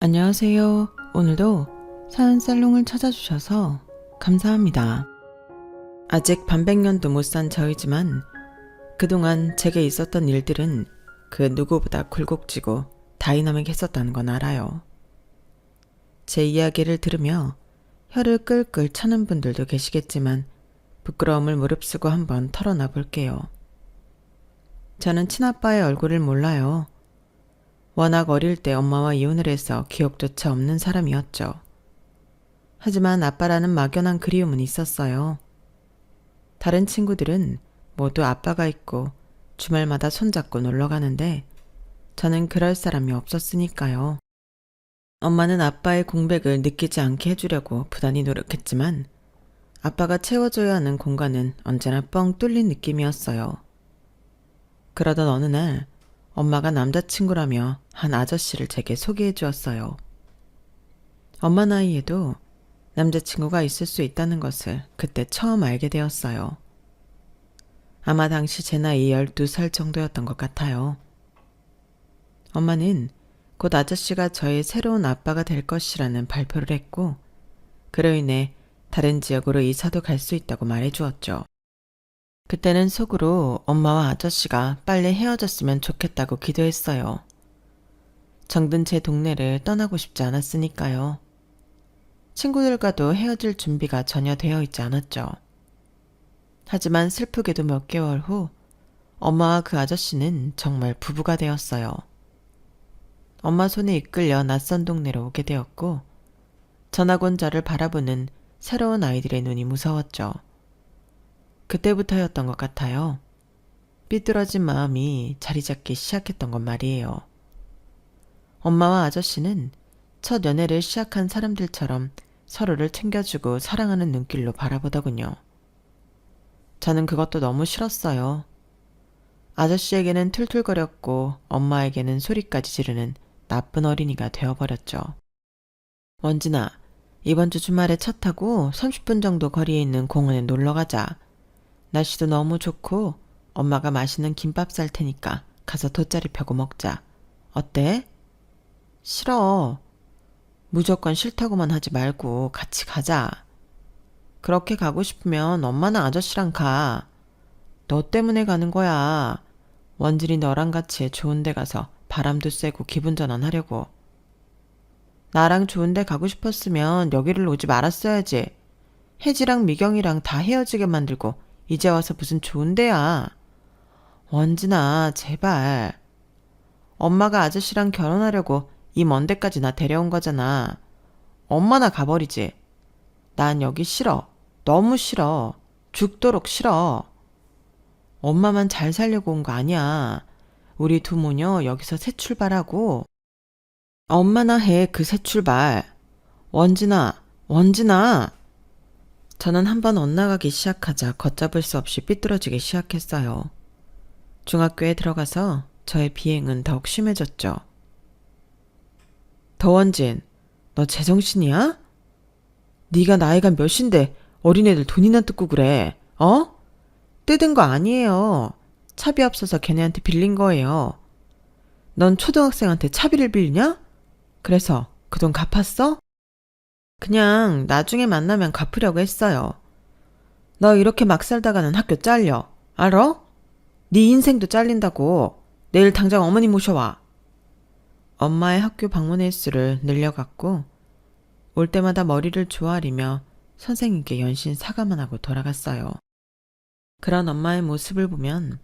안녕하세요. 오늘도 사연살롱을 찾아주셔서 감사합니다. 아직 반백년도 못 산 저이지만 그동안 제게 있었던 일들은 그 누구보다 굴곡지고 다이나믹했었다는 건 알아요. 제 이야기를 들으며 혀를 끌끌 차는 분들도 계시겠지만 부끄러움을 무릅쓰고 한번 털어놔 볼게요. 저는 친아빠의 얼굴을 몰라요. 워낙 어릴 때 엄마와 이혼을 해서 기억조차 없는 사람이었죠. 하지만 아빠라는 막연한 그리움은 있었어요. 다른 친구들은 모두 아빠가 있고 주말마다 손잡고 놀러 가는데 저는 그럴 사람이 없었으니까요. 엄마는 아빠의 공백을 느끼지 않게 해주려고 부단히 노력했지만 아빠가 채워줘야 하는 공간은 언제나 뻥 뚫린 느낌이었어요. 그러던 어느 날 엄마가 남자친구라며 한 아저씨를 제게 소개해 주었어요. 엄마 나이에도 남자친구가 있을 수 있다는 것을 그때 처음 알게 되었어요. 아마 당시 제 나이 12살 정도였던 것 같아요. 엄마는 곧 아저씨가 저의 새로운 아빠가 될 것이라는 발표를 했고 그로 인해 다른 지역으로 이사도 갈 수 있다고 말해 주었죠. 그때는 속으로 엄마와 아저씨가 빨리 헤어졌으면 좋겠다고 기도했어요. 정든 제 동네를 떠나고 싶지 않았으니까요. 친구들과도 헤어질 준비가 전혀 되어 있지 않았죠. 하지만 슬프게도 몇 개월 후 엄마와 그 아저씨는 정말 부부가 되었어요. 엄마 손에 이끌려 낯선 동네로 오게 되었고 전학 온 저를 바라보는 새로운 아이들의 눈이 무서웠죠. 그때부터였던 것 같아요. 삐뚤어진 마음이 자리 잡기 시작했던 건 말이에요. 엄마와 아저씨는 첫 연애를 시작한 사람들처럼 서로를 챙겨주고 사랑하는 눈길로 바라보더군요. 저는 그것도 너무 싫었어요. 아저씨에게는 툴툴거렸고 엄마에게는 소리까지 지르는 나쁜 어린이가 되어버렸죠. 원진아, 이번 주 주말에 차 타고 30분 정도 거리에 있는 공원에 놀러 가자. 날씨도 너무 좋고 엄마가 맛있는 김밥 쌀 테니까 가서 돗자리 펴고 먹자. 어때? 싫어. 무조건 싫다고만 하지 말고 같이 가자. 그렇게 가고 싶으면 엄마나 아저씨랑 가. 너 때문에 가는 거야. 원진이 너랑 같이 좋은 데 가서 바람도 쐬고 기분 전환하려고. 나랑 좋은 데 가고 싶었으면 여기를 오지 말았어야지. 혜지랑 미경이랑 다 헤어지게 만들고 이제 와서 무슨 좋은 데야. 원진아, 제발. 엄마가 아저씨랑 결혼하려고 이 먼 데까지 나 데려온 거잖아. 엄마나 가버리지. 난 여기 싫어. 너무 싫어. 죽도록 싫어. 엄마만 잘 살려고 온 거 아니야. 우리 두 모녀 여기서 새 출발하고. 엄마나 해, 그 새 출발. 원진아, 원진아. 저는 한번 엇나가기 시작하자 걷잡을 수 없이 삐뚤어지기 시작했어요. 중학교에 들어가서 저의 비행은 더욱 심해졌죠. 더원진, 너 제정신이야? 네가 나이가 몇인데 어린애들 돈이나 뜯고 그래, 어? 뜯은 거 아니에요. 차비 없어서 걔네한테 빌린 거예요. 넌 초등학생한테 차비를 빌리냐? 그래서 그 돈 갚았어? 그냥 나중에 만나면 갚으려고 했어요. 너 이렇게 막 살다가는 학교 잘려. 알어? 네 인생도 잘린다고. 내일 당장 어머니 모셔와. 엄마의 학교 방문 횟수를 늘려갔고 올 때마다 머리를 조아리며 선생님께 연신 사과만 하고 돌아갔어요. 그런 엄마의 모습을 보면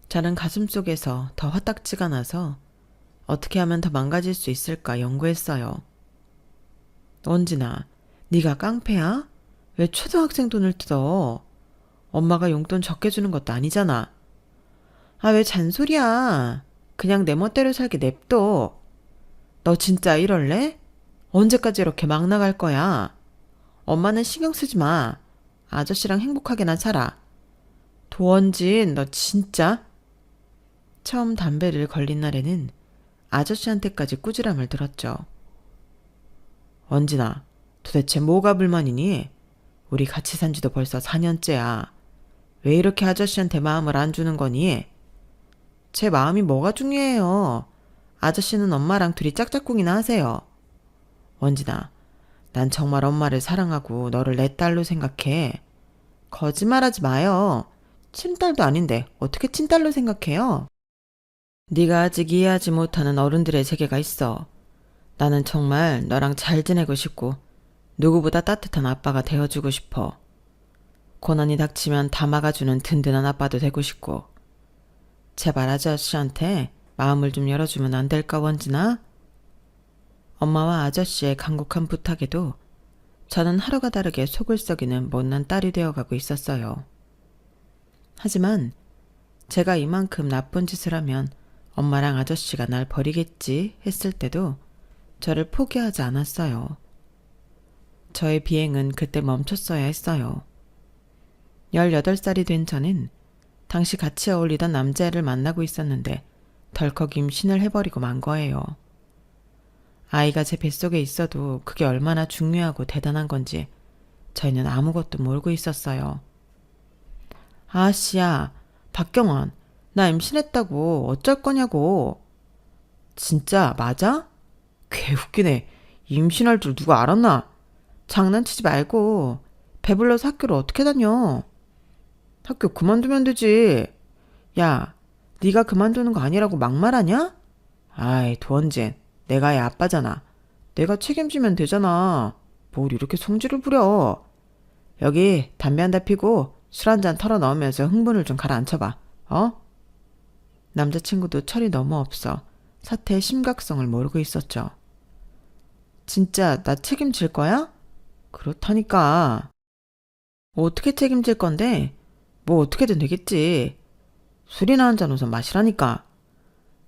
저는 가슴속에서 더 화딱지가 나서 어떻게 하면 더 망가질 수 있을까 연구했어요. 원진아, 네가 깡패야? 왜 초등학생 돈을 뜯어? 엄마가 용돈 적게 주는 것도 아니잖아. 아, 왜 잔소리야. 그냥 내 멋대로 살게 냅둬. 너 진짜 이럴래? 언제까지 이렇게 막 나갈 거야? 엄마는 신경 쓰지 마. 아저씨랑 행복하게나 살아. 도원진, 너 진짜? 처음 담배를 걸린 날에는 아저씨한테까지 꾸지람을 들었죠. 원진아, 도대체 뭐가 불만이니? 우리 같이 산 지도 벌써 4년째야. 왜 이렇게 아저씨한테 마음을 안 주는 거니? 제 마음이 뭐가 중요해요. 아저씨는 엄마랑 둘이 짝짝꿍이나 하세요. 원진아, 난 정말 엄마를 사랑하고 너를 내 딸로 생각해. 거짓말하지 마요. 친딸도 아닌데 어떻게 친딸로 생각해요? 네가 아직 이해하지 못하는 어른들의 세계가 있어. 나는 정말 너랑 잘 지내고 싶고 누구보다 따뜻한 아빠가 되어주고 싶어. 고난이 닥치면 다 막아주는 든든한 아빠도 되고 싶고. 제발 아저씨한테 마음을 좀 열어주면 안 될까, 원진아? 엄마와 아저씨의 간곡한 부탁에도 저는 하루가 다르게 속을 썩이는 못난 딸이 되어가고 있었어요. 하지만 제가 이만큼 나쁜 짓을 하면 엄마랑 아저씨가 날 버리겠지 했을 때도 저를 포기하지 않았어요. 저의 비행은 그때 멈췄어야 했어요. 18살이 된 저는 당시 같이 어울리던 남자애를 만나고 있었는데 덜컥 임신을 해버리고 만 거예요. 아이가 제 뱃속에 있어도 그게 얼마나 중요하고 대단한 건지 저희는 아무것도 모르고 있었어요. 아씨야, 박경원, 나 임신했다고 어쩔 거냐고. 진짜 맞아? 개 웃기네. 임신할 줄 누가 알았나? 장난치지 말고 배불러서 학교를 어떻게 다녀? 학교 그만두면 되지. 야, 네가 그만두는 거 아니라고 막말하냐? 아이, 도원진, 내가 애 아빠잖아. 내가 책임지면 되잖아. 뭘 이렇게 성질을 부려. 여기 담배 한 대 피고 술 한 잔 털어 넣으면서 흥분을 좀 가라앉혀봐. 어? 남자친구도 철이 너무 없어 사태의 심각성을 모르고 있었죠. 진짜 나 책임질 거야? 그렇다니까. 어떻게 책임질 건데? 뭐 어떻게든 되겠지. 술이나 한잔 우선 마시라니까.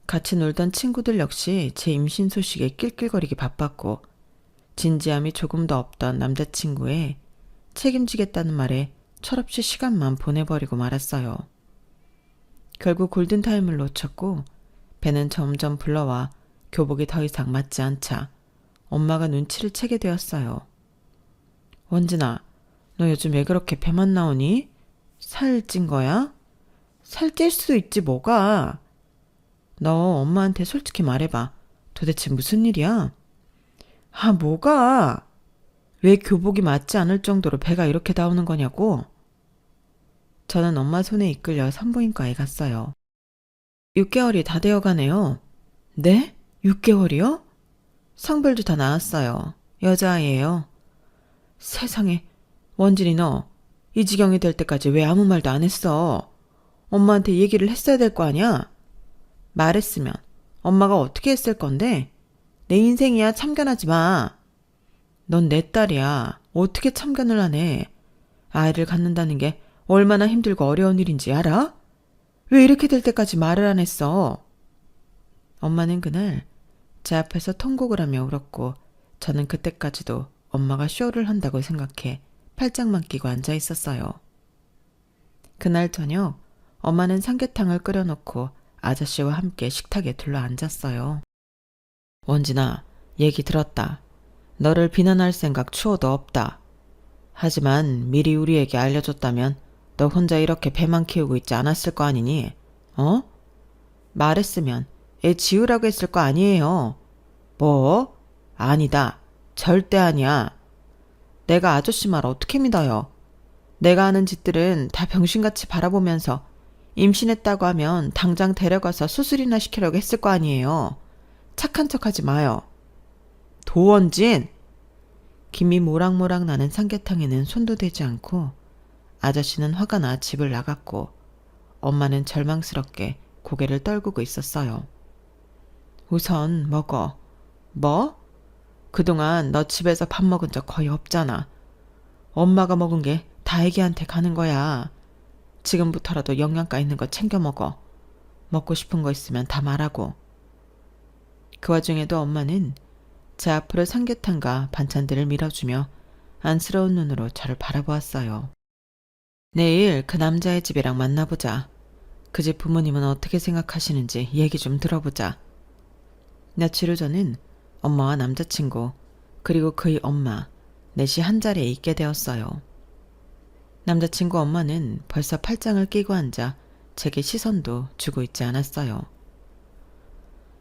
같이 놀던 친구들 역시 제 임신 소식에 낄낄거리기 바빴고 진지함이 조금도 없던 남자친구의 책임지겠다는 말에 철없이 시간만 보내버리고 말았어요. 결국 골든타임을 놓쳤고 배는 점점 불러와 교복이 더 이상 맞지 않자 엄마가 눈치를 채게 되었어요. 원진아, 너 요즘 왜 그렇게 배만 나오니? 살 찐 거야? 살 찔 수 있지 뭐가. 너 엄마한테 솔직히 말해봐. 도대체 무슨 일이야? 아, 뭐가? 왜 교복이 맞지 않을 정도로 배가 이렇게 나오는 거냐고? 저는 엄마 손에 이끌려 산부인과에 갔어요. 6개월이 다 되어가네요. 네? 6개월이요? 성별도 다 나왔어요. 여자아이예요. 세상에, 원진이 너 이 지경이 될 때까지 왜 아무 말도 안 했어? 엄마한테 얘기를 했어야 될 거 아니야? 말했으면 엄마가 어떻게 했을 건데? 내 인생이야, 참견하지 마. 넌 내 딸이야. 어떻게 참견을 하네. 아이를 갖는다는 게 얼마나 힘들고 어려운 일인지 알아? 왜 이렇게 될 때까지 말을 안 했어? 엄마는 그날 제 앞에서 통곡을 하며 울었고 저는 그때까지도 엄마가 쇼를 한다고 생각해 팔짱만 끼고 앉아 있었어요. 그날 저녁 엄마는 삼계탕을 끓여놓고 아저씨와 함께 식탁에 둘러앉았어요. 원진아, 얘기 들었다. 너를 비난할 생각 추호도 없다. 하지만 미리 우리에게 알려줬다면 너 혼자 이렇게 배만 키우고 있지 않았을 거 아니니? 어? 말했으면 애 지우라고 했을 거 아니에요. 뭐? 아니다. 절대 아니야. 내가 아저씨 말 어떻게 믿어요? 내가 하는 짓들은 다 병신같이 바라보면서 임신했다고 하면 당장 데려가서 수술이나 시키려고 했을 거 아니에요. 착한 척하지 마요. 도원진! 김이 모락모락 나는 삼계탕에는 손도 대지 않고 아저씨는 화가 나 집을 나갔고 엄마는 절망스럽게 고개를 떨구고 있었어요. 우선 먹어. 뭐? 그동안 너 집에서 밥 먹은 적 거의 없잖아. 엄마가 먹은 게 다 애기한테 가는 거야. 지금부터라도 영양가 있는 거 챙겨 먹어. 먹고 싶은 거 있으면 다 말하고. 그 와중에도 엄마는 제 앞으로 삼계탕과 반찬들을 밀어주며 안쓰러운 눈으로 저를 바라보았어요. 내일 그 남자의 집이랑 만나보자. 그 집 부모님은 어떻게 생각하시는지 얘기 좀 들어보자. 며칠 후 저는 엄마와 남자친구 그리고 그의 엄마 넷이 한자리에 있게 되었어요. 남자친구 엄마는 벌써 팔짱을 끼고 앉아 제게 시선도 주고 있지 않았어요.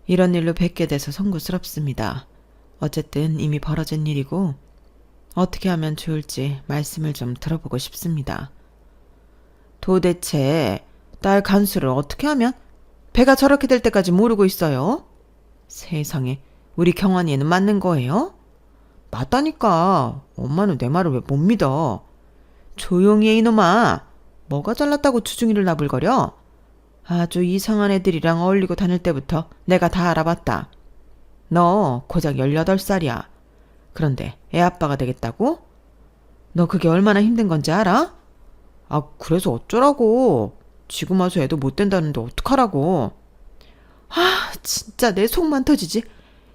이런 일로 뵙게 돼서 송구스럽습니다. 어쨌든 이미 벌어진 일이고 어떻게 하면 좋을지 말씀을 좀 들어보고 싶습니다. 도대체 딸 간수를 어떻게 하면 배가 저렇게 될 때까지 모르고 있어요? 세상에, 우리 경환이는 맞는 거예요? 맞다니까. 엄마는 내 말을 왜 못 믿어? 조용히 해 이놈아. 뭐가 잘났다고 주둥이를 나불거려? 아주 이상한 애들이랑 어울리고 다닐 때부터 내가 다 알아봤다. 너 고작 18살이야. 그런데 애 아빠가 되겠다고? 너 그게 얼마나 힘든 건지 알아? 아, 그래서 어쩌라고. 지금 와서 애도 못 된다는데 어떡하라고. 아, 진짜 내 속만 터지지.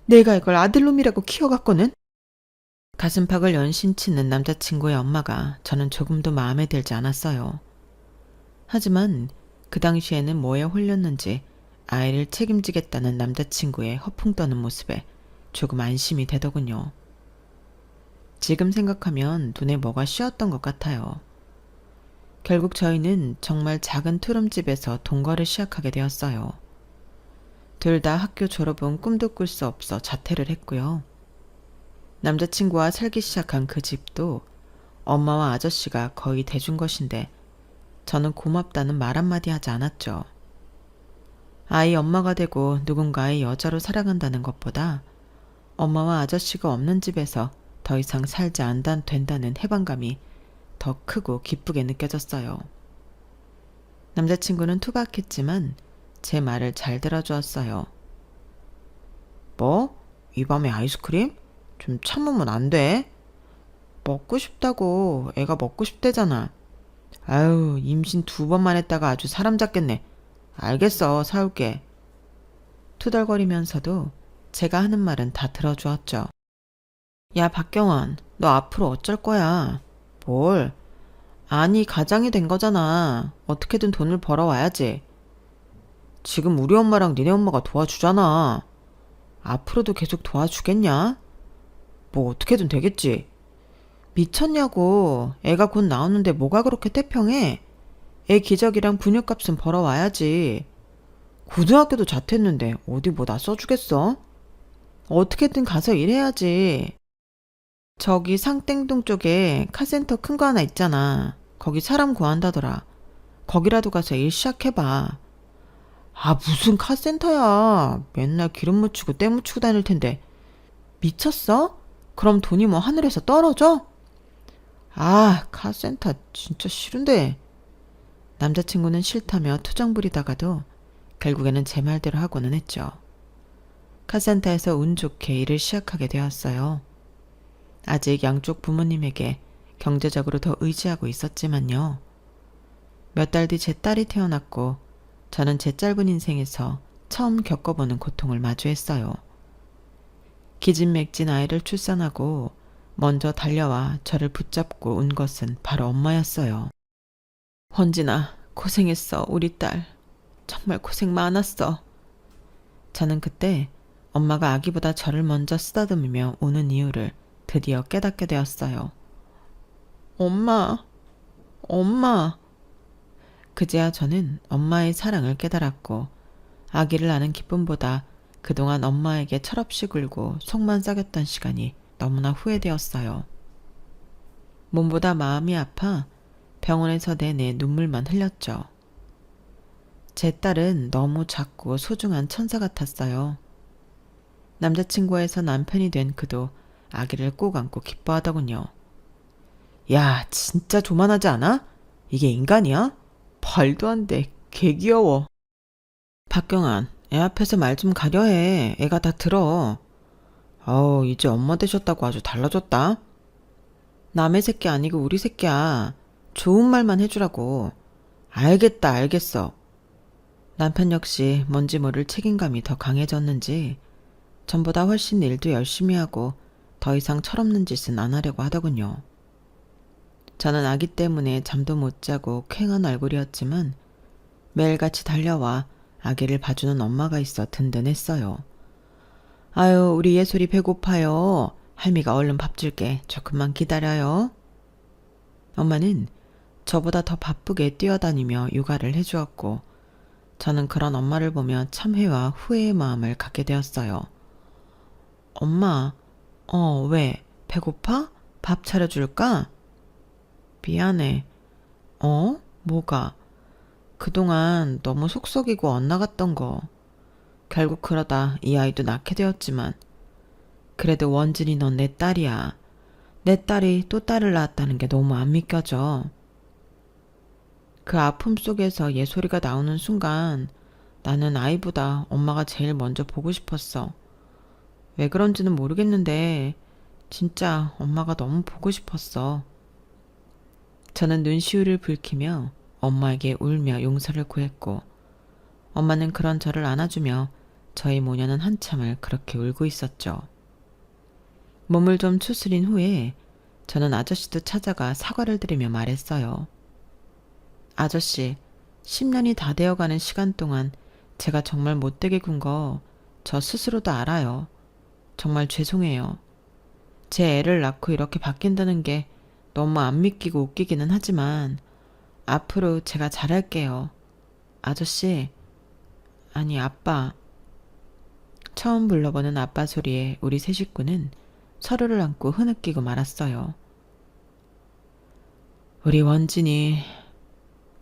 내가 이걸 아들놈이라고 키워갔거든. 가슴팍을 연신 치는 남자친구의 엄마가 저는 조금도 마음에 들지 않았어요. 하지만 그 당시에는 뭐에 홀렸는지 아이를 책임지겠다는 남자친구의 허풍 떠는 모습에 조금 안심이 되더군요. 지금 생각하면 눈에 뭐가 씌었던 것 같아요. 결국 저희는 정말 작은 투룸집에서 동거를 시작하게 되었어요. 둘 다 학교 졸업은 꿈도 꿀 수 없어 자퇴를 했고요. 남자친구와 살기 시작한 그 집도 엄마와 아저씨가 거의 대준 것인데 저는 고맙다는 말 한마디 하지 않았죠. 아이 엄마가 되고 누군가의 여자로 살아간다는 것보다 엄마와 아저씨가 없는 집에서 더 이상 살지 안 된다는 해방감이 더 크고 기쁘게 느껴졌어요. 남자친구는 투박했지만 제 말을 잘 들어주었어요. 뭐? 이 밤에 아이스크림? 좀 참으면 안 돼? 먹고 싶다고. 애가 먹고 싶대잖아. 아유, 임신 2번만 했다가 아주 사람 잡겠네. 알겠어, 사올게. 투덜거리면서도 제가 하는 말은 다 들어주었죠. 야, 박경원, 너 앞으로 어쩔 거야? 뭘? 아니, 가장이 된 거잖아. 어떻게든 돈을 벌어와야지. 지금 우리 엄마랑 니네 엄마가 도와주잖아. 앞으로도 계속 도와주겠냐? 뭐 어떻게든 되겠지. 미쳤냐고. 애가 곧 나오는데 뭐가 그렇게 태평해? 애 기저귀랑 분유값은 벌어와야지. 고등학교도 자퇴했는데 어디 뭐 나 써주겠어? 어떻게든 가서 일해야지. 저기 상땡동 쪽에 카센터 큰 거 하나 있잖아. 거기 사람 구한다더라. 거기라도 가서 일 시작해봐. 아, 무슨 카센터야. 맨날 기름 묻히고 때 묻히고 다닐 텐데. 미쳤어? 그럼 돈이 뭐 하늘에서 떨어져? 아, 카센터 진짜 싫은데. 남자친구는 싫다며 투정 부리다가도 결국에는 제 말대로 하고는 했죠. 카센터에서 운 좋게 일을 시작하게 되었어요. 아직 양쪽 부모님에게 경제적으로 더 의지하고 있었지만요. 몇 달 뒤 제 딸이 태어났고 저는 제 짧은 인생에서 처음 겪어보는 고통을 마주했어요. 기진맥진 아이를 출산하고 먼저 달려와 저를 붙잡고 운 것은 바로 엄마였어요. 헌진아, 고생했어, 우리 딸. 정말 고생 많았어. 저는 그때 엄마가 아기보다 저를 먼저 쓰다듬으며 우는 이유를 드디어 깨닫게 되었어요. 엄마, 엄마. 그제야 저는 엄마의 사랑을 깨달았고 아기를 낳는 기쁨보다 그동안 엄마에게 철없이 굴고 속만 썩였던 시간이 너무나 후회되었어요. 몸보다 마음이 아파 병원에서 내내 눈물만 흘렸죠. 제 딸은 너무 작고 소중한 천사 같았어요. 남자친구에서 남편이 된 그도 아기를 꼭 안고 기뻐하더군요. 야, 진짜 조만하지 않아? 이게 인간이야? 말도 안 돼. 개 귀여워. 박경환, 애 앞에서 말 좀 가려해. 애가 다 들어. 아우, 이제 엄마 되셨다고 아주 달라졌다. 남의 새끼 아니고 우리 새끼야. 좋은 말만 해주라고. 알겠다, 알겠어. 남편 역시 뭔지 모를 책임감이 더 강해졌는지 전보다 훨씬 일도 열심히 하고 더 이상 철없는 짓은 안 하려고 하더군요. 저는 아기 때문에 잠도 못 자고 퀭한 얼굴이었지만 매일같이 달려와 아기를 봐주는 엄마가 있어 든든했어요. 아유, 우리 예솔이 배고파요. 할미가 얼른 밥 줄게. 조금만 기다려요. 엄마는 저보다 더 바쁘게 뛰어다니며 육아를 해주었고 저는 그런 엄마를 보며 참회와 후회의 마음을 갖게 되었어요. 엄마, 왜? 배고파? 밥 차려줄까? 미안해. 뭐가? 그동안 너무 속썩이고 엇나갔던 거. 결국 그러다 이 아이도 낳게 되었지만 그래도 원진이 넌 내 딸이야. 내 딸이 또 딸을 낳았다는 게 너무 안 믿겨져. 그 아픔 속에서 예솔이가 나오는 순간 나는 아이보다 엄마가 제일 먼저 보고 싶었어. 왜 그런지는 모르겠는데 진짜 엄마가 너무 보고 싶었어. 저는 눈시울을 붉히며 엄마에게 울며 용서를 구했고 엄마는 그런 저를 안아주며 저희 모녀는 한참을 그렇게 울고 있었죠. 몸을 좀 추스린 후에 저는 아저씨도 찾아가 사과를 드리며 말했어요. 아저씨, 10년이 다 되어가는 시간 동안 제가 정말 못되게 군 거 저 스스로도 알아요. 정말 죄송해요. 제 애를 낳고 이렇게 바뀐다는 게 너무 안 믿기고 웃기기는 하지만 앞으로 제가 잘할게요. 아저씨, 아니 아빠. 처음 불러보는 아빠 소리에 우리 세 식구는 서로를 안고 흐느끼고 말았어요. 우리 원진이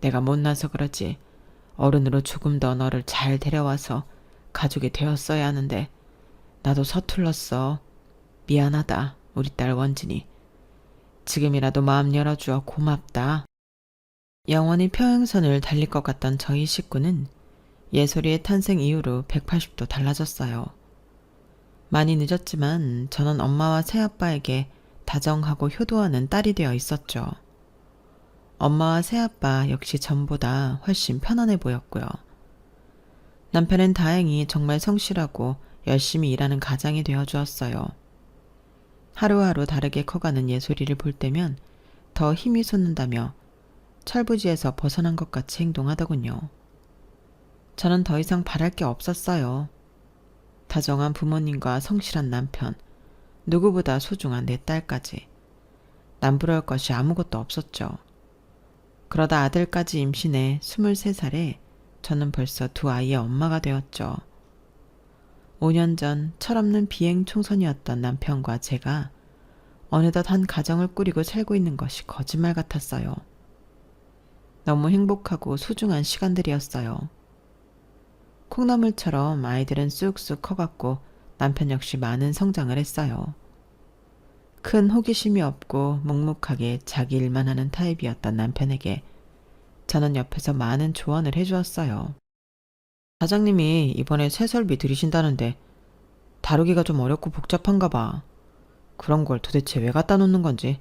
내가 못나서 그러지. 어른으로 조금 더 너를 잘 데려와서 가족이 되었어야 하는데 나도 서툴렀어. 미안하다, 우리 딸 원진이. 지금이라도 마음 열어주어 고맙다. 영원히 평행선을 달릴 것 같던 저희 식구는 예솔이의 탄생 이후로 180도 달라졌어요. 많이 늦었지만 저는 엄마와 새아빠에게 다정하고 효도하는 딸이 되어 있었죠. 엄마와 새아빠 역시 전보다 훨씬 편안해 보였고요. 남편은 다행히 정말 성실하고 열심히 일하는 가장이 되어주었어요. 하루하루 다르게 커가는 예솔이를 볼 때면 더 힘이 솟는다며 철부지에서 벗어난 것 같이 행동하더군요. 저는 더 이상 바랄 게 없었어요. 다정한 부모님과 성실한 남편, 누구보다 소중한 내 딸까지. 남부러울 것이 아무것도 없었죠. 그러다 아들까지 임신해 23살에 저는 벌써 두 아이의 엄마가 되었죠. 5년 전 철없는 비행 총선이었던 남편과 제가 어느덧 한 가정을 꾸리고 살고 있는 것이 거짓말 같았어요. 너무 행복하고 소중한 시간들이었어요. 콩나물처럼 아이들은 쑥쑥 커갔고 남편 역시 많은 성장을 했어요. 큰 호기심이 없고 묵묵하게 자기 일만 하는 타입이었던 남편에게 저는 옆에서 많은 조언을 해주었어요. 사장님이 이번에 새 설비 들이신다는데 다루기가 좀 어렵고 복잡한가 봐. 그런 걸 도대체 왜 갖다 놓는 건지.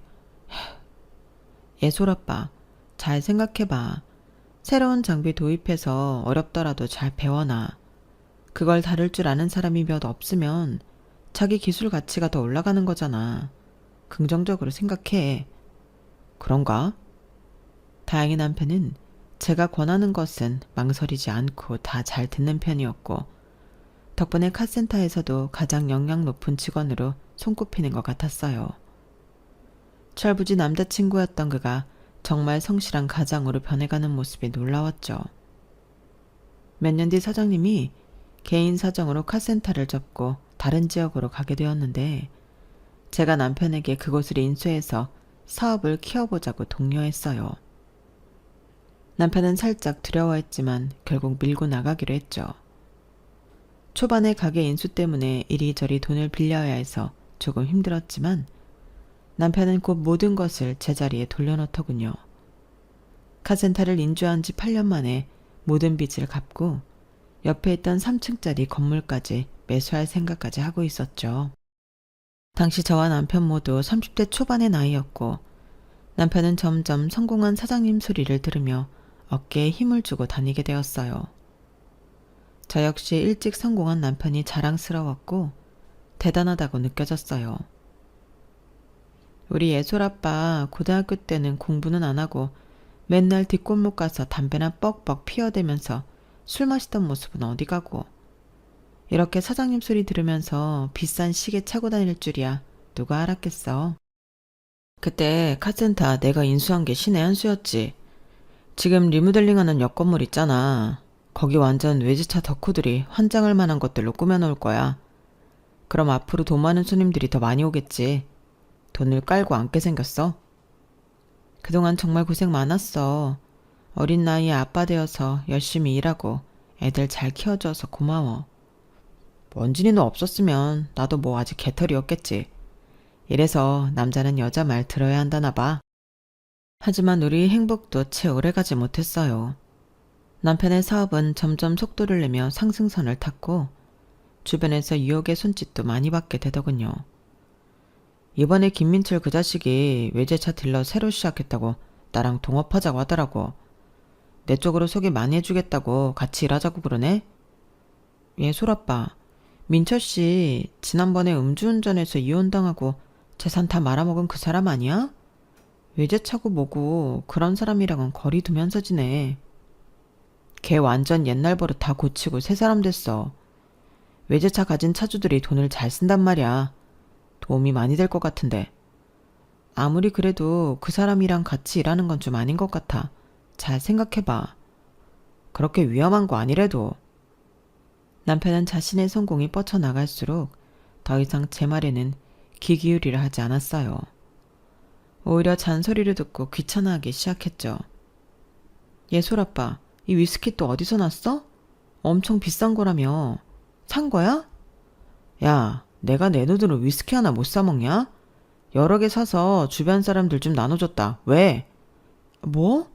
예솔아빠, 잘 생각해봐. 새로운 장비 도입해서 어렵더라도 잘 배워놔. 그걸 다룰 줄 아는 사람이 몇 없으면 자기 기술 가치가 더 올라가는 거잖아. 긍정적으로 생각해. 그런가? 다행히 남편은 제가 권하는 것은 망설이지 않고 다 잘 듣는 편이었고 덕분에 카센터에서도 가장 역량 높은 직원으로 손꼽히는 것 같았어요. 철부지 남자친구였던 그가 정말 성실한 가장으로 변해가는 모습이 놀라웠죠. 몇 년 뒤 사장님이 개인 사정으로 카센터를 접고 다른 지역으로 가게 되었는데 제가 남편에게 그곳을 인수해서 사업을 키워보자고 독려했어요. 남편은 살짝 두려워했지만 결국 밀고 나가기로 했죠. 초반에 가게 인수 때문에 이리저리 돈을 빌려야 해서 조금 힘들었지만 남편은 곧 모든 것을 제자리에 돌려놓더군요. 카센터를 인수한 지 8년 만에 모든 빚을 갚고 옆에 있던 3층짜리 건물까지 매수할 생각까지 하고 있었죠. 당시 저와 남편 모두 30대 초반의 나이였고 남편은 점점 성공한 사장님 소리를 들으며 어깨에 힘을 주고 다니게 되었어요. 저 역시 일찍 성공한 남편이 자랑스러웠고 대단하다고 느껴졌어요. 우리 예솔아빠 고등학교 때는 공부는 안 하고 맨날 뒷골목 가서 담배나 뻑뻑 피워대면서 술 마시던 모습은 어디 가고 이렇게 사장님 소리 들으면서 비싼 시계 차고 다닐 줄이야 누가 알았겠어. 그때 카센터 내가 인수한 게 신의 한 수였지. 지금 리모델링하는 옆 건물 있잖아. 거기 완전 외제차 덕후들이 환장할 만한 것들로 꾸며놓을 거야. 그럼 앞으로 돈 많은 손님들이 더 많이 오겠지. 돈을 깔고 앉게 생겼어. 그동안 정말 고생 많았어. 어린 나이에 아빠 되어서 열심히 일하고 애들 잘 키워줘서 고마워. 원진이 너 없었으면 나도 뭐 아직 개털이었겠지. 이래서 남자는 여자 말 들어야 한다나 봐. 하지만 우리 행복도 채 오래가지 못했어요. 남편의 사업은 점점 속도를 내며 상승선을 탔고 주변에서 유혹의 손짓도 많이 받게 되더군요. 이번에 김민철 그 자식이 외제차 딜러 새로 시작했다고 나랑 동업하자고 하더라고. 내 쪽으로 소개 많이 해주겠다고 같이 일하자고 그러네. 예솔아빠, 민철씨 지난번에 음주운전해서 이혼당하고 재산 다 말아먹은 그 사람 아니야? 외제차고 뭐고 그런 사람이랑은 거리 두면서 지내. 걔 완전 옛날 버릇 다 고치고 새 사람 됐어. 외제차 가진 차주들이 돈을 잘 쓴단 말이야. 도움이 많이 될 것 같은데. 아무리 그래도 그 사람이랑 같이 일하는 건 좀 아닌 것 같아. 잘 생각해봐. 그렇게 위험한 거 아니래도. 남편은 자신의 성공이 뻗쳐나갈수록 더 이상 제 말에는 귀 기울이려 하지 않았어요. 오히려 잔소리를 듣고 귀찮아하기 시작했죠. 예솔아빠, 이 위스키 또 어디서 났어? 엄청 비싼 거라며. 산 거야? 야, 내가 내 돈으로 위스키 하나 못 사 먹냐? 여러 개 사서 주변 사람들 좀 나눠줬다. 왜? 뭐?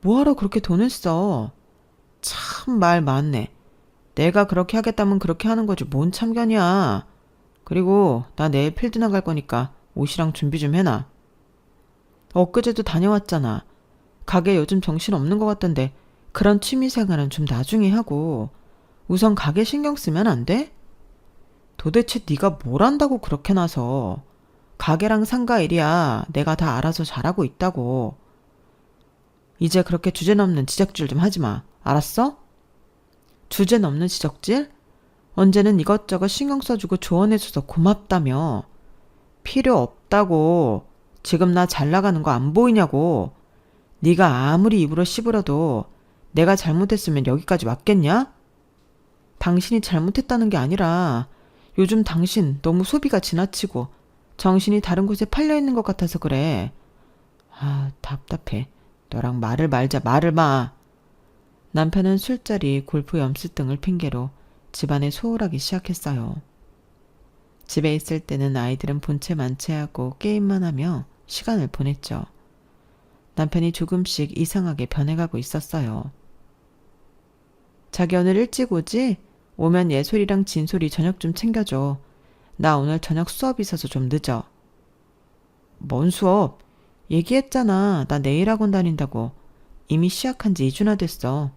뭐하러 그렇게 돈을 써? 참 말 많네. 내가 그렇게 하겠다면 그렇게 하는 거지 뭔 참견이야. 그리고 나 내일 필드 나갈 거니까 옷이랑 준비 좀 해놔. 엊그제도 다녀왔잖아. 가게 요즘 정신 없는 것 같던데 그런 취미생활은 좀 나중에 하고 우선 가게 신경 쓰면 안 돼? 도대체 네가 뭘 안다고 그렇게 나서. 가게랑 상가 일이야 내가 다 알아서 잘하고 있다고. 이제 그렇게 주제 넘는 지적질 좀 하지 마. 알았어? 주제 넘는 지적질? 언제는 이것저것 신경 써주고 조언해줘서 고맙다며. 필요 없다고. 지금 나 잘 나가는 거 안 보이냐고. 네가 아무리 입으로 씹으려도 내가 잘못했으면 여기까지 왔겠냐? 당신이 잘못했다는 게 아니라 요즘 당신 너무 소비가 지나치고 정신이 다른 곳에 팔려있는 것 같아서 그래. 아, 답답해. 너랑 말을 말자. 말을 마. 남편은 술자리, 골프 염수 등을 핑계로 집안에 소홀하기 시작했어요. 집에 있을 때는 아이들은 본체 만체하고 게임만 하며 시간을 보냈죠. 남편이 조금씩 이상하게 변해가고 있었어요. 자기 오늘 일찍 오지? 오면 예솔이랑 진솔이 저녁 좀 챙겨줘. 나 오늘 저녁 수업 있어서 좀 늦어. 뭔 수업? 얘기했잖아. 나 내일 학원 다닌다고. 이미 시작한 지 2주나 됐어.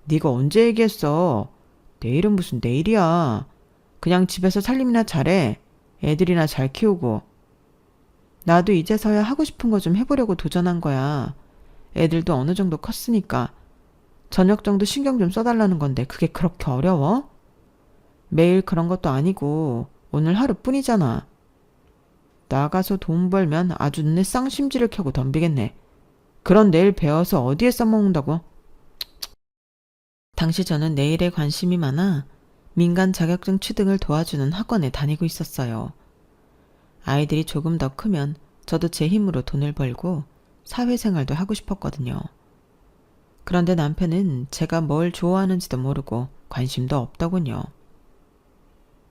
네가 언제 얘기했어? 내일은 무슨 내일이야. 그냥 집에서 살림이나 잘해. 애들이나 잘 키우고. 나도 이제서야 하고 싶은 거 좀 해보려고 도전한 거야. 애들도 어느 정도 컸으니까. 저녁 정도 신경 좀 써달라는 건데 그게 그렇게 어려워? 매일 그런 것도 아니고 오늘 하루뿐이잖아. 나가서 돈 벌면 아주 눈에 쌍심지를 켜고 덤비겠네. 그런 내일 배워서 어디에 써먹는다고? 당시 저는 내일에 관심이 많아 민간 자격증 취득을 도와주는 학원에 다니고 있었어요. 아이들이 조금 더 크면 저도 제 힘으로 돈을 벌고 사회생활도 하고 싶었거든요. 그런데 남편은 제가 뭘 좋아하는지도 모르고 관심도 없더군요.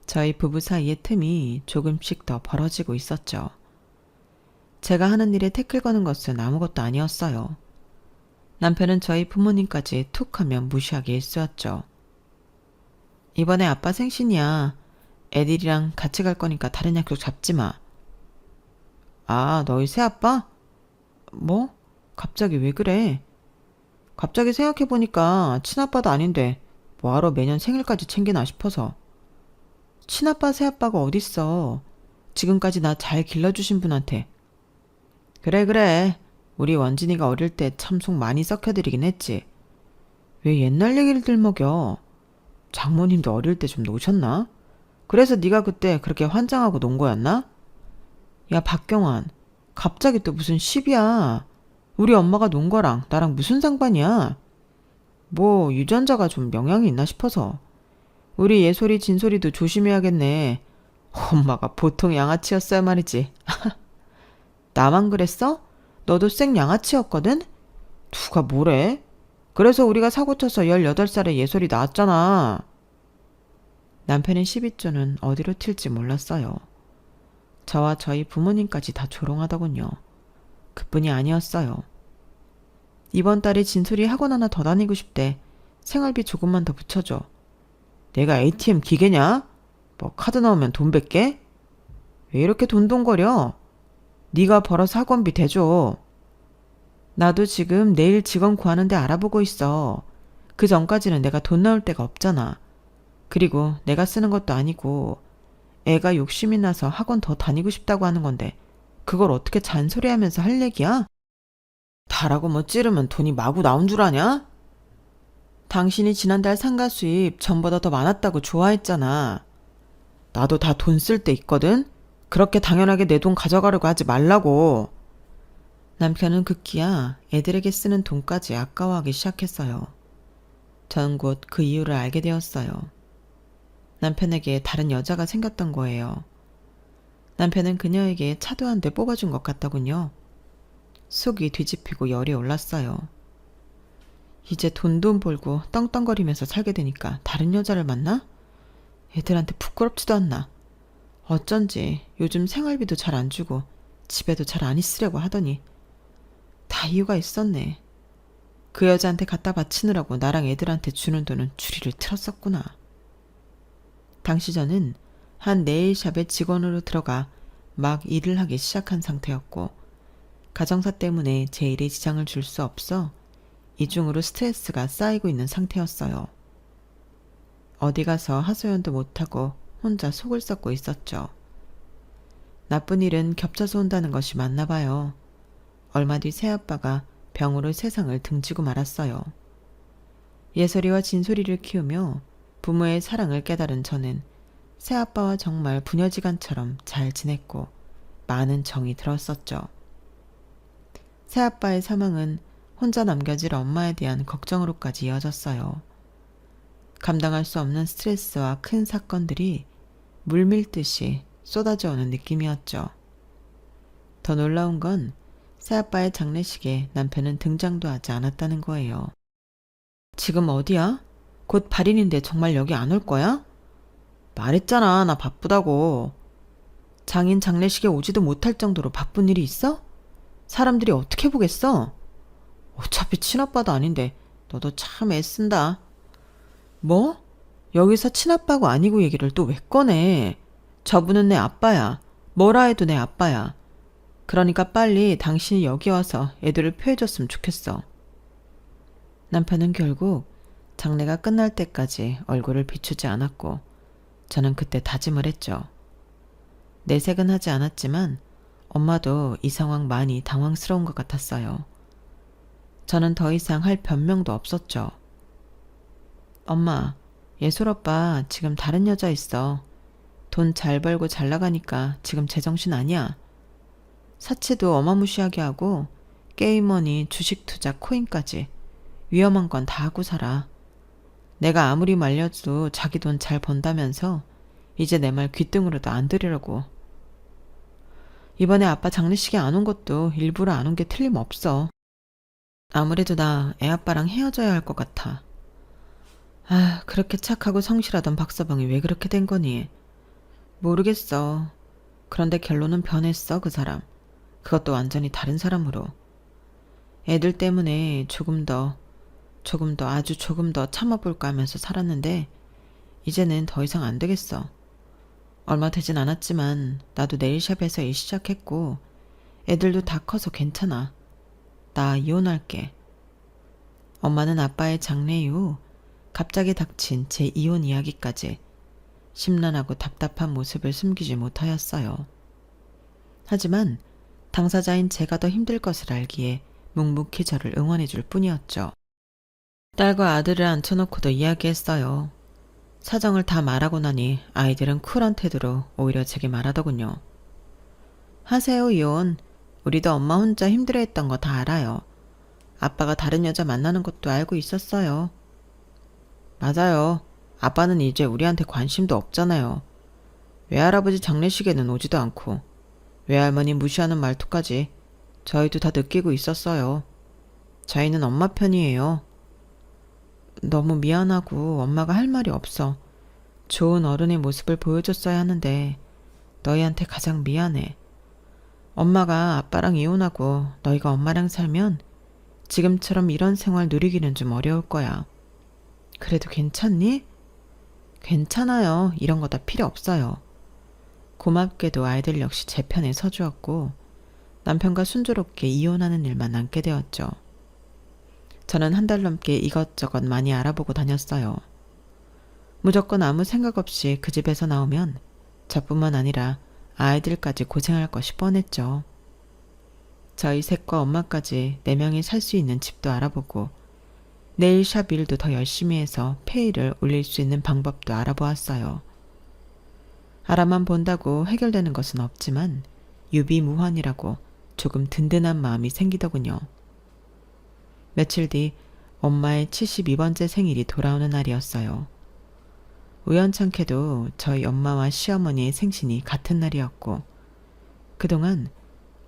저희 부부 사이의 틈이 조금씩 더 벌어지고 있었죠. 제가 하는 일에 태클 거는 것은 아무것도 아니었어요. 남편은 저희 부모님까지 툭 하면 무시하기 일쑤였죠. 이번에 아빠 생신이야. 애들이랑 같이 갈 거니까 다른 약속 잡지 마. 아, 너희 새아빠? 뭐? 갑자기 왜 그래? 갑자기 생각해보니까 친아빠도 아닌데 뭐하러 매년 생일까지 챙기나 싶어서. 친아빠 새아빠가 어딨어. 지금까지 나 잘 길러주신 분한테. 그래. 우리 원진이가 어릴 때 참 속 많이 썩혀드리긴 했지. 왜 옛날 얘기를 들먹여? 장모님도 어릴 때 좀 노셨나? 그래서 네가 그때 그렇게 환장하고 논 거였나? 야, 박경환. 갑자기 또 무슨 시비야. 우리 엄마가 논 거랑 나랑 무슨 상관이야? 뭐 유전자가 좀 영향이 있나 싶어서. 우리 예솔이 진솔이도 조심해야겠네. 엄마가 보통 양아치였어야 말이지. 나만 그랬어? 너도 생 양아치였거든? 누가 뭐래? 그래서 우리가 사고쳐서 18살에 예솔이 낳았잖아. 남편의 시비조는 어디로 튈지 몰랐어요. 저와 저희 부모님까지 다 조롱하더군요. 그뿐이 아니었어요. 이번 달에 진솔이 학원 하나 더 다니고 싶대. 생활비 조금만 더 붙여줘. 내가 ATM 기계냐? 뭐 카드 넣으면 돈 뺄게? 왜 이렇게 돈돈거려? 네가 벌어서 학원비 대줘. 나도 지금 내일 직원 구하는데 알아보고 있어. 그 전까지는 내가 돈 넣을 데가 없잖아. 그리고 내가 쓰는 것도 아니고 애가 욕심이 나서 학원 더 다니고 싶다고 하는 건데 그걸 어떻게 잔소리하면서 할 얘기야? 다라고 뭐 찌르면 돈이 마구 나온 줄 아냐? 당신이 지난달 상가 수입 전보다 더 많았다고 좋아했잖아. 나도 다 돈 쓸 때 있거든? 그렇게 당연하게 내 돈 가져가려고 하지 말라고. 남편은 급기야 애들에게 쓰는 돈까지 아까워하기 시작했어요. 전 곧 그 이유를 알게 되었어요. 남편에게 다른 여자가 생겼던 거예요. 남편은 그녀에게 차도 한 대 뽑아준 것 같더군요. 속이 뒤집히고 열이 올랐어요. 이제 돈돈 벌고 떵떵거리면서 살게 되니까 다른 여자를 만나? 애들한테 부끄럽지도 않나. 어쩐지 요즘 생활비도 잘 안 주고 집에도 잘 안 있으려고 하더니 다 이유가 있었네. 그 여자한테 갖다 바치느라고 나랑 애들한테 주는 돈은 줄이를 틀었었구나. 당시 저는 한 네일샵에 직원으로 들어가 막 일을 하기 시작한 상태였고 가정사 때문에 제 일에 지장을 줄 수 없어 이중으로 스트레스가 쌓이고 있는 상태였어요. 어디 가서 하소연도 못하고 혼자 속을 썩고 있었죠. 나쁜 일은 겹쳐서 온다는 것이 맞나 봐요. 얼마 뒤 새아빠가 병으로 세상을 등지고 말았어요. 예솔이와 진솔이를 키우며 부모의 사랑을 깨달은 저는 새아빠와 정말 부녀지간처럼 잘 지냈고 많은 정이 들었었죠. 새아빠의 사망은 혼자 남겨질 엄마에 대한 걱정으로까지 이어졌어요. 감당할 수 없는 스트레스와 큰 사건들이 물밀듯이 쏟아져 오는 느낌이었죠. 더 놀라운 건 새아빠의 장례식에 남편은 등장도 하지 않았다는 거예요. 지금 어디야? 곧 발인인데 정말 여기 안 올 거야? 말했잖아, 나 바쁘다고. 장인 장례식에 오지도 못할 정도로 바쁜 일이 있어? 사람들이 어떻게 보겠어? 어차피 친아빠도 아닌데 너도 참 애쓴다. 뭐? 여기서 친아빠고 아니고 얘기를 또 왜 꺼내? 저분은 내 아빠야. 뭐라 해도 내 아빠야. 그러니까 빨리 당신이 여기 와서 애들을 표해줬으면 좋겠어. 남편은 결국 장례가 끝날 때까지 얼굴을 비추지 않았고 저는 그때 다짐을 했죠. 내색은 하지 않았지만 엄마도 이 상황 많이 당황스러운 것 같았어요. 저는 더 이상 할 변명도 없었죠. 엄마, 예솔 오빠 지금 다른 여자 있어. 돈 잘 벌고 잘 나가니까 지금 제정신 아니야. 사치도 어마무시하게 하고 게임머니, 주식 투자, 코인까지 위험한 건 다 하고 살아. 내가 아무리 말려도 자기 돈 잘 번다면서 이제 내 말 귓등으로도 안 들으려고. 이번에 아빠 장례식에 안 온 것도 일부러 안 온 게 틀림없어. 아무래도 나 애아빠랑 헤어져야 할 것 같아. 아, 그렇게 착하고 성실하던 박서방이 왜 그렇게 된 거니? 모르겠어. 그런데 결론은 변했어, 그 사람. 그것도 완전히 다른 사람으로. 애들 때문에 아주 조금 더 참아볼까 하면서 살았는데 이제는 더 이상 안 되겠어. 얼마 되진 않았지만 나도 네일샵에서 일 시작했고 애들도 다 커서 괜찮아. 나 이혼할게. 엄마는 아빠의 장례 이후 갑자기 닥친 제 이혼 이야기까지 심란하고 답답한 모습을 숨기지 못하였어요. 하지만 당사자인 제가 더 힘들 것을 알기에 묵묵히 저를 응원해 줄 뿐이었죠. 딸과 아들을 앉혀놓고도 이야기했어요. 사정을 다 말하고 나니 아이들은 쿨한 태도로 오히려 제게 말하더군요. 하세요, 이혼. 우리도 엄마 혼자 힘들어했던 거 다 알아요. 아빠가 다른 여자 만나는 것도 알고 있었어요. 맞아요. 아빠는 이제 우리한테 관심도 없잖아요. 외할아버지 장례식에는 오지도 않고 외할머니 무시하는 말투까지 저희도 다 느끼고 있었어요. 저희는 엄마 편이에요. 너무 미안하고 엄마가 할 말이 없어. 좋은 어른의 모습을 보여줬어야 하는데 너희한테 가장 미안해. 엄마가 아빠랑 이혼하고 너희가 엄마랑 살면 지금처럼 이런 생활 누리기는 좀 어려울 거야. 그래도 괜찮니? 괜찮아요. 이런 거 다 필요 없어요. 고맙게도 아이들 역시 제 편에 서주었고 남편과 순조롭게 이혼하는 일만 남게 되었죠. 저는 한 달 넘게 이것저것 많이 알아보고 다녔어요. 무조건 아무 생각 없이 그 집에서 나오면 저뿐만 아니라 아이들까지 고생할 것이 뻔했죠. 저희 셋과 엄마까지 4명이 살 수 있는 집도 알아보고 네일샵 일도 더 열심히 해서 페이를 올릴 수 있는 방법도 알아보았어요. 알아만 본다고 해결되는 것은 없지만 유비무환이라고 조금 든든한 마음이 생기더군요. 며칠 뒤 엄마의 72번째 생일이 돌아오는 날이었어요. 우연찮게도 저희 엄마와 시어머니의 생신이 같은 날이었고 그동안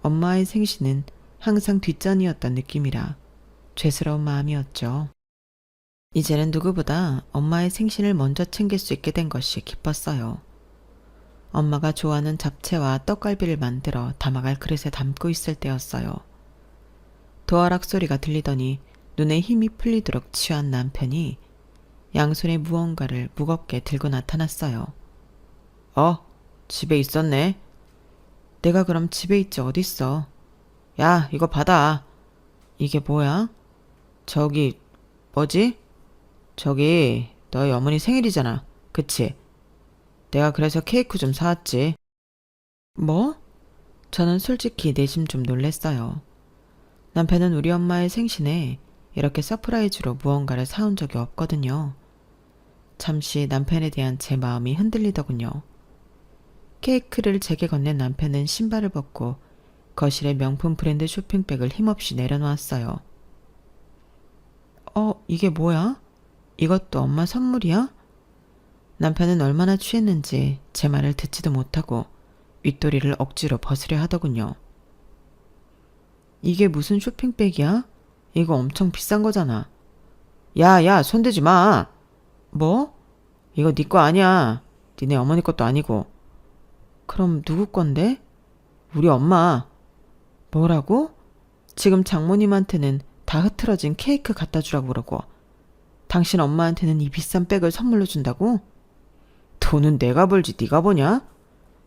엄마의 생신은 항상 뒷전이었던 느낌이라 죄스러운 마음이었죠. 이제는 누구보다 엄마의 생신을 먼저 챙길 수 있게 된 것이 기뻤어요. 엄마가 좋아하는 잡채와 떡갈비를 만들어 담아갈 그릇에 담고 있을 때였어요. 도어락 소리가 들리더니 눈에 힘이 풀리도록 취한 남편이 양손에 무언가를 무겁게 들고 나타났어요. 집에 있었네. 내가 그럼 집에 있지 어딨어. 야, 이거 받아. 이게 뭐야? 저기, 뭐지? 저기, 너희 어머니 생일이잖아. 그치? 내가 그래서 케이크 좀 사왔지. 뭐? 저는 솔직히 내심 좀 놀랬어요. 남편은 우리 엄마의 생신에 이렇게 서프라이즈로 무언가를 사온 적이 없거든요. 잠시 남편에 대한 제 마음이 흔들리더군요. 케이크를 제게 건넨 남편은 신발을 벗고 거실에 명품 브랜드 쇼핑백을 힘없이 내려놓았어요. 이게 뭐야? 이것도 엄마 선물이야? 남편은 얼마나 취했는지 제 말을 듣지도 못하고 윗도리를 억지로 벗으려 하더군요. 이게 무슨 쇼핑백이야? 이거 엄청 비싼 거잖아. 야, 손대지 마. 뭐? 이거 네 거 아니야. 니네 어머니 것도 아니고. 그럼 누구 건데? 우리 엄마. 뭐라고? 지금 장모님한테는 다 흐트러진 케이크 갖다 주라고 그러고 당신 엄마한테는 이 비싼 백을 선물로 준다고? 돈은 내가 벌지 네가 버냐?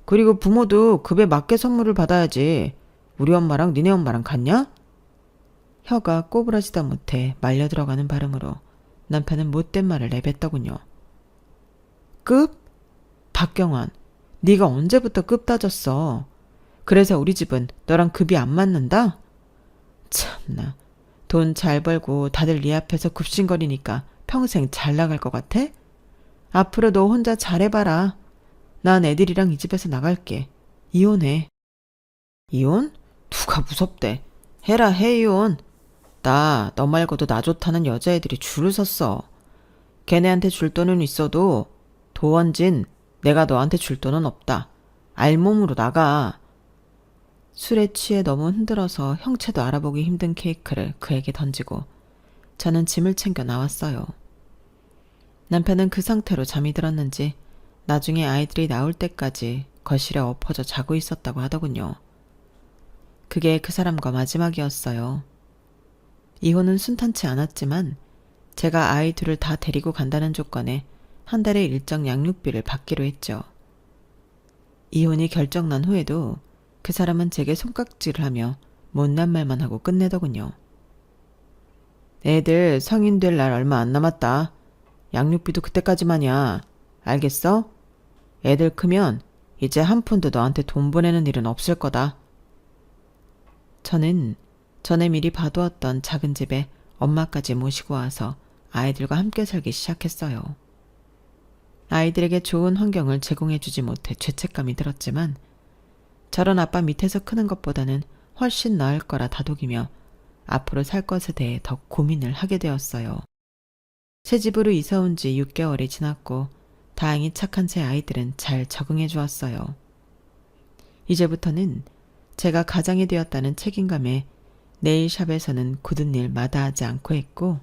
그리고 부모도 급에 맞게 선물을 받아야지. 우리 엄마랑 니네 엄마랑 같냐? 혀가 꼬부라지다 못해 말려 들어가는 발음으로 남편은 못된 말을 내뱉더군요. 급? 박경환, 네가 언제부터 급 따졌어? 그래서 우리 집은 너랑 급이 안 맞는다? 참나, 돈 잘 벌고 다들 네 앞에서 굽신거리니까 평생 잘 나갈 것 같아? 앞으로 너 혼자 잘해봐라. 난 애들이랑 이 집에서 나갈게. 이혼해. 이혼? 누가 무섭대. 해라 해 이혼. 나 너 말고도 나 좋다는 여자애들이 줄을 섰어. 걔네한테 줄 돈은 있어도 도원진, 내가 너한테 줄 돈은 없다. 알몸으로 나가. 술에 취해 너무 흔들어서 형체도 알아보기 힘든 케이크를 그에게 던지고 저는 짐을 챙겨 나왔어요. 남편은 그 상태로 잠이 들었는지 나중에 아이들이 나올 때까지 거실에 엎어져 자고 있었다고 하더군요. 그게 그 사람과 마지막이었어요. 이혼은 순탄치 않았지만 제가 아이 둘을 다 데리고 간다는 조건에 한 달의 일정 양육비를 받기로 했죠. 이혼이 결정난 후에도 그 사람은 제게 손깍질을 하며 못난 말만 하고 끝내더군요. 애들 성인 될 날 얼마 안 남았다. 양육비도 그때까지만이야. 알겠어? 애들 크면 이제 한 푼도 너한테 돈 보내는 일은 없을 거다. 저는 전에 미리 봐두었던 작은 집에 엄마까지 모시고 와서 아이들과 함께 살기 시작했어요. 아이들에게 좋은 환경을 제공해주지 못해 죄책감이 들었지만 저런 아빠 밑에서 크는 것보다는 훨씬 나을 거라 다독이며 앞으로 살 것에 대해 더 고민을 하게 되었어요. 새 집으로 이사 온 지 6개월이 지났고 다행히 착한 제 아이들은 잘 적응해 주었어요. 이제부터는 제가 가장이 되었다는 책임감에 네일샵에서는 굳은 일 마다하지 않고 했고,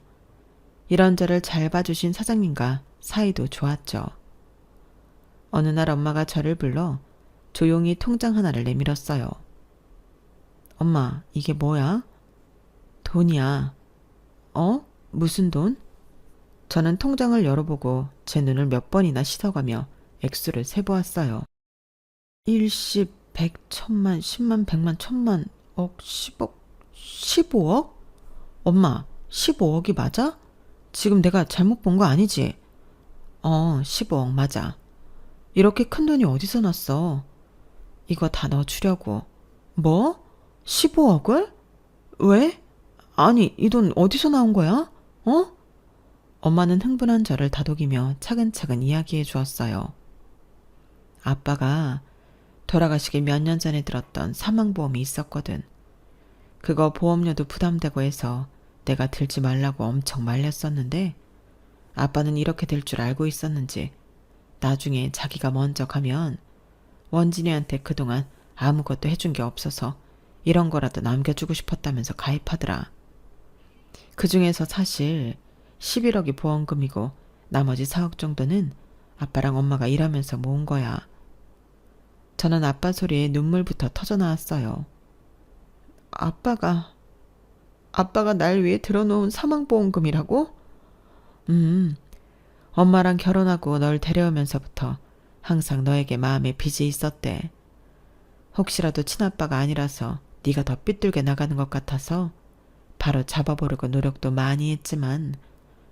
이런저를 잘 봐주신 사장님과 사이도 좋았죠. 어느 날 엄마가 저를 불러 조용히 통장 하나를 내밀었어요. 엄마, 이게 뭐야? 돈이야. 어? 무슨 돈? 저는 통장을 열어보고 제 눈을 몇 번이나 씻어가며 액수를 세보았어요. 1, 10, 100, 1000만, 10만, 100만, 1000만, 억, 10억, 15억? 엄마, 15억이 맞아? 지금 내가 잘못 본 거 아니지? 15억 맞아. 이렇게 큰 돈이 어디서 났어? 이거 다 넣어주려고. 뭐? 15억을? 왜? 아니, 이 돈 어디서 나온 거야? 어? 엄마는 흥분한 저를 다독이며 차근차근 이야기해 주었어요. 아빠가 돌아가시기 몇 년 전에 들었던 사망보험이 있었거든. 그거 보험료도 부담되고 해서 내가 들지 말라고 엄청 말렸었는데, 아빠는 이렇게 될 줄 알고 있었는지 나중에 자기가 먼저 가면 원진이한테 그동안 아무것도 해준 게 없어서 이런 거라도 남겨주고 싶었다면서 가입하더라. 그중에서 사실 11억이 보험금이고 나머지 4억 정도는 아빠랑 엄마가 일하면서 모은 거야. 저는 아빠 소리에 눈물부터 터져 나왔어요. 아빠가 날 위해 들어놓은 사망보험금이라고? 엄마랑 결혼하고 널 데려오면서부터 항상 너에게 마음에 빚이 있었대. 혹시라도 친아빠가 아니라서 네가 더 삐뚤게 나가는 것 같아서 바로 잡아보려고 노력도 많이 했지만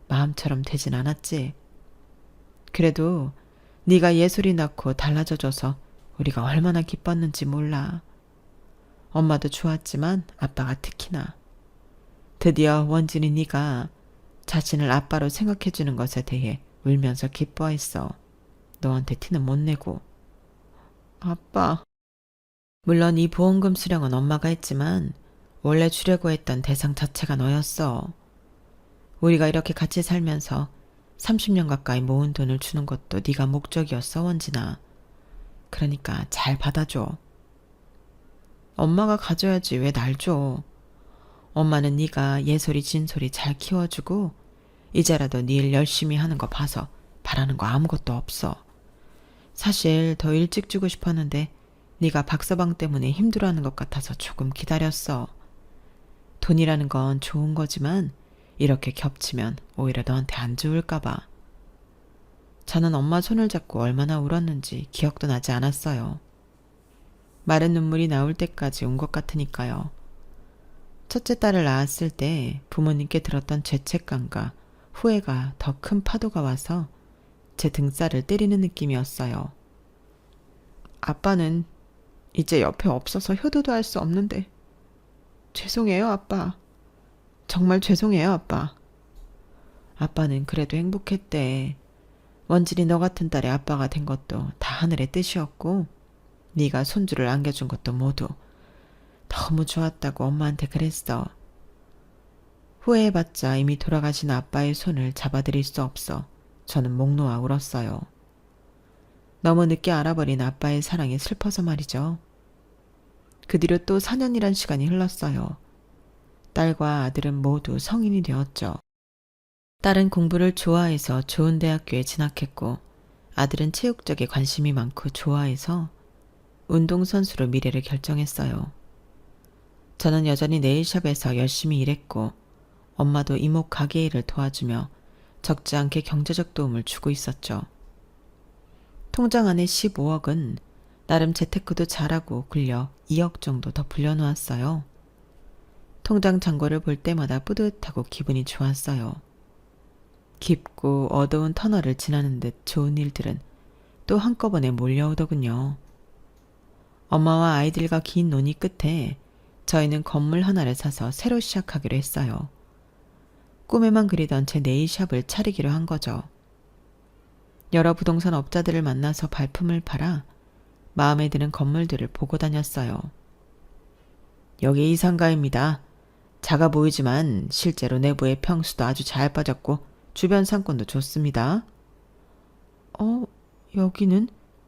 마음처럼 되진 않았지. 그래도 네가 예솔이 낳고 달라져줘서 우리가 얼마나 기뻤는지 몰라. 엄마도 좋았지만 아빠가 특히나. 드디어 원진이 네가 자신을 아빠로 생각해주는 것에 대해 울면서 기뻐했어. 너한테 티는 못 내고. 아빠. 물론 이 보험금 수령은 엄마가 했지만 원래 주려고 했던 대상 자체가 너였어. 우리가 이렇게 같이 살면서 30년 가까이 모은 돈을 주는 것도 네가 목적이었어, 원진아. 그러니까 잘 받아줘. 엄마가 가져야지 왜 날 줘. 엄마는 네가 예솔이 진솔이 잘 키워주고 이제라도 네 일 열심히 하는 거 봐서 바라는 거 아무것도 없어. 사실 더 일찍 주고 싶었는데 네가 박서방 때문에 힘들어하는 것 같아서 조금 기다렸어. 돈이라는 건 좋은 거지만 이렇게 겹치면 오히려 너한테 안 좋을까 봐. 저는 엄마 손을 잡고 얼마나 울었는지 기억도 나지 않았어요. 마른 눈물이 나올 때까지 온 것 같으니까요. 첫째 딸을 낳았을 때 부모님께 들었던 죄책감과 후회가 더 큰 파도가 와서 제 등살을 때리는 느낌이었어요. 아빠는 이제 옆에 없어서 효도도 할 수 없는데 죄송해요, 아빠. 정말 죄송해요, 아빠. 아빠는 그래도 행복했대. 원진이 너 같은 딸의 아빠가 된 것도 다 하늘의 뜻이었고 네가 손주를 안겨준 것도 모두 너무 좋았다고 엄마한테 그랬어. 후회해봤자 이미 돌아가신 아빠의 손을 잡아드릴 수 없어 저는 목 놓아 울었어요. 너무 늦게 알아버린 아빠의 사랑이 슬퍼서 말이죠. 그 뒤로 또 4년이란 시간이 흘렀어요. 딸과 아들은 모두 성인이 되었죠. 딸은 공부를 좋아해서 좋은 대학교에 진학했고 아들은 체육 쪽에 관심이 많고 좋아해서 운동선수로 미래를 결정했어요. 저는 여전히 네일샵에서 열심히 일했고 엄마도 이목 가게 일을 도와주며 적지 않게 경제적 도움을 주고 있었죠. 통장 안에 15억은 나름 재테크도 잘하고 굴려 2억 정도 더 불려놓았어요. 통장 잔고를 볼 때마다 뿌듯하고 기분이 좋았어요. 깊고 어두운 터널을 지나는 듯 좋은 일들은 또 한꺼번에 몰려오더군요. 엄마와 아이들과 긴 논의 끝에 저희는 건물 하나를 사서 새로 시작하기로 했어요. 꿈에만 그리던 제 네일샵을 차리기로 한 거죠. 여러 부동산 업자들을 만나서 발품을 팔아 마음에 드는 건물들을 보고 다녔어요. 여기 이상가입니다. 작아 보이지만 실제로 내부의 평수도 아주 잘 빠졌고 주변 상권도 좋습니다. 여기는?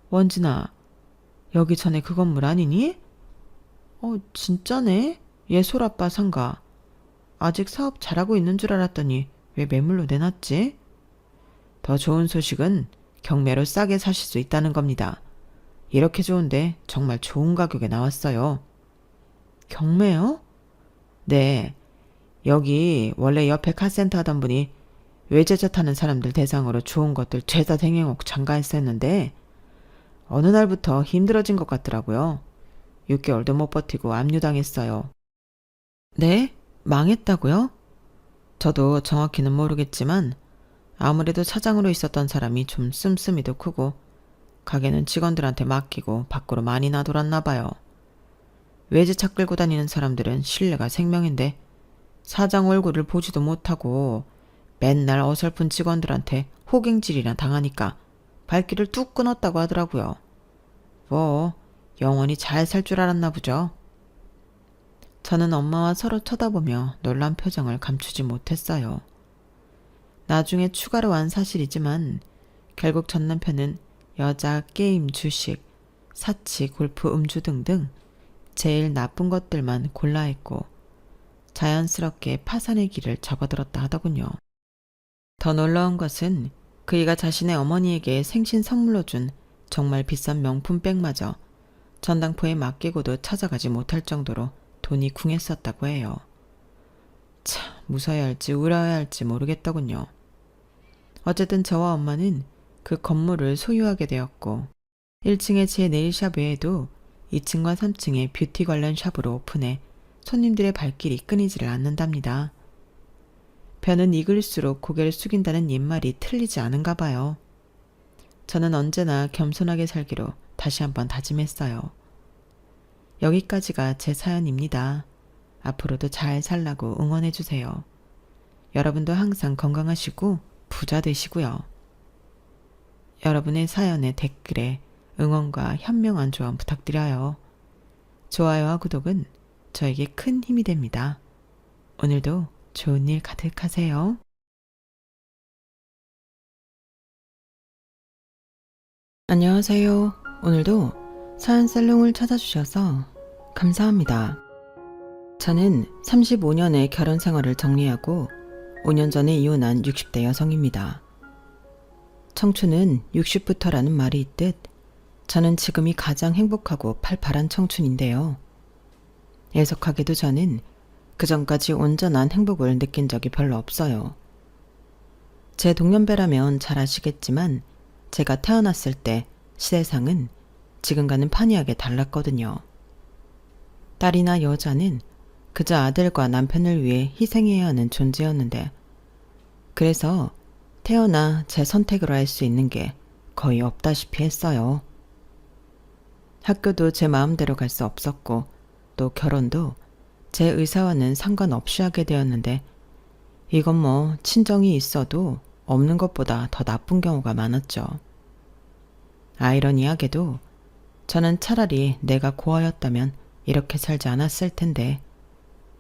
원진아, 여기 전에 그 건물 아니니? 진짜네? 예솔아빠 상가. 아직 사업 잘하고 있는 줄 알았더니 왜 매물로 내놨지? 더 좋은 소식은 경매로 싸게 사실 수 있다는 겁니다. 이렇게 좋은데 정말 좋은 가격에 나왔어요. 경매요? 네. 여기 원래 옆에 카센터 하던 분이 외제차 타는 사람들 대상으로 좋은 것들 죄다 댕행옥 장가했었는데 어느 날부터 힘들어진 것 같더라고요. 6개월도 못 버티고 압류당했어요. 네? 망했다고요? 저도 정확히는 모르겠지만 아무래도 차장으로 있었던 사람이 좀 씀씀이도 크고 가게는 직원들한테 맡기고 밖으로 많이 나돌았나 봐요. 외제차 끌고 다니는 사람들은 신뢰가 생명인데 사장 얼굴을 보지도 못하고 맨날 어설픈 직원들한테 호갱질이나 당하니까 발길을 뚝 끊었다고 하더라고요. 뭐 영원히 잘 살 줄 알았나 보죠. 저는 엄마와 서로 쳐다보며 놀란 표정을 감추지 못했어요. 나중에 추가로 한 사실이지만 결국 전 남편은 여자, 게임, 주식, 사치, 골프, 음주 등등 제일 나쁜 것들만 골라 했고 자연스럽게 파산의 길을 접어들었다 하더군요. 더 놀라운 것은 그이가 자신의 어머니에게 생신 선물로 준 정말 비싼 명품백마저 전당포에 맡기고도 찾아가지 못할 정도로 돈이 궁했었다고 해요. 참 무서워야 할지 울어야 할지 모르겠더군요. 어쨌든 저와 엄마는 그 건물을 소유하게 되었고 1층에 제 네일샵 외에도 2층과 3층에 뷰티 관련 샵으로 오픈해 손님들의 발길이 끊이지를 않는답니다. 벼는 익을수록 고개를 숙인다는 옛말이 틀리지 않은가 봐요. 저는 언제나 겸손하게 살기로 다시 한번 다짐했어요. 여기까지가 제 사연입니다. 앞으로도 잘 살라고 응원해주세요. 여러분도 항상 건강하시고 부자 되시고요. 여러분의 사연에 댓글에 응원과 현명한 조언 부탁드려요. 좋아요와 구독은 저에게 큰 힘이 됩니다. 오늘도 좋은 일 가득하세요. 안녕하세요. 오늘도 사연 살롱을 찾아주셔서 감사합니다. 저는 35년의 결혼 생활을 정리하고 5년 전에 이혼한 60대 여성입니다. 청춘은 60부터라는 말이 있듯 저는 지금이 가장 행복하고 팔팔한 청춘인데요. 애석하게도 저는 그전까지 온전한 행복을 느낀 적이 별로 없어요. 제 동년배라면 잘 아시겠지만 제가 태어났을 때 시대상은 지금과는 판이하게 달랐거든요. 딸이나 여자는 그저 아들과 남편을 위해 희생해야 하는 존재였는데 그래서 태어나 제 선택으로 할 수 있는 게 거의 없다시피 했어요. 학교도 제 마음대로 갈 수 없었고 또 결혼도 제 의사와는 상관없이 하게 되었는데 이건 뭐 친정이 있어도 없는 것보다 더 나쁜 경우가 많았죠. 아이러니하게도 저는 차라리 내가 고아였다면 이렇게 살지 않았을 텐데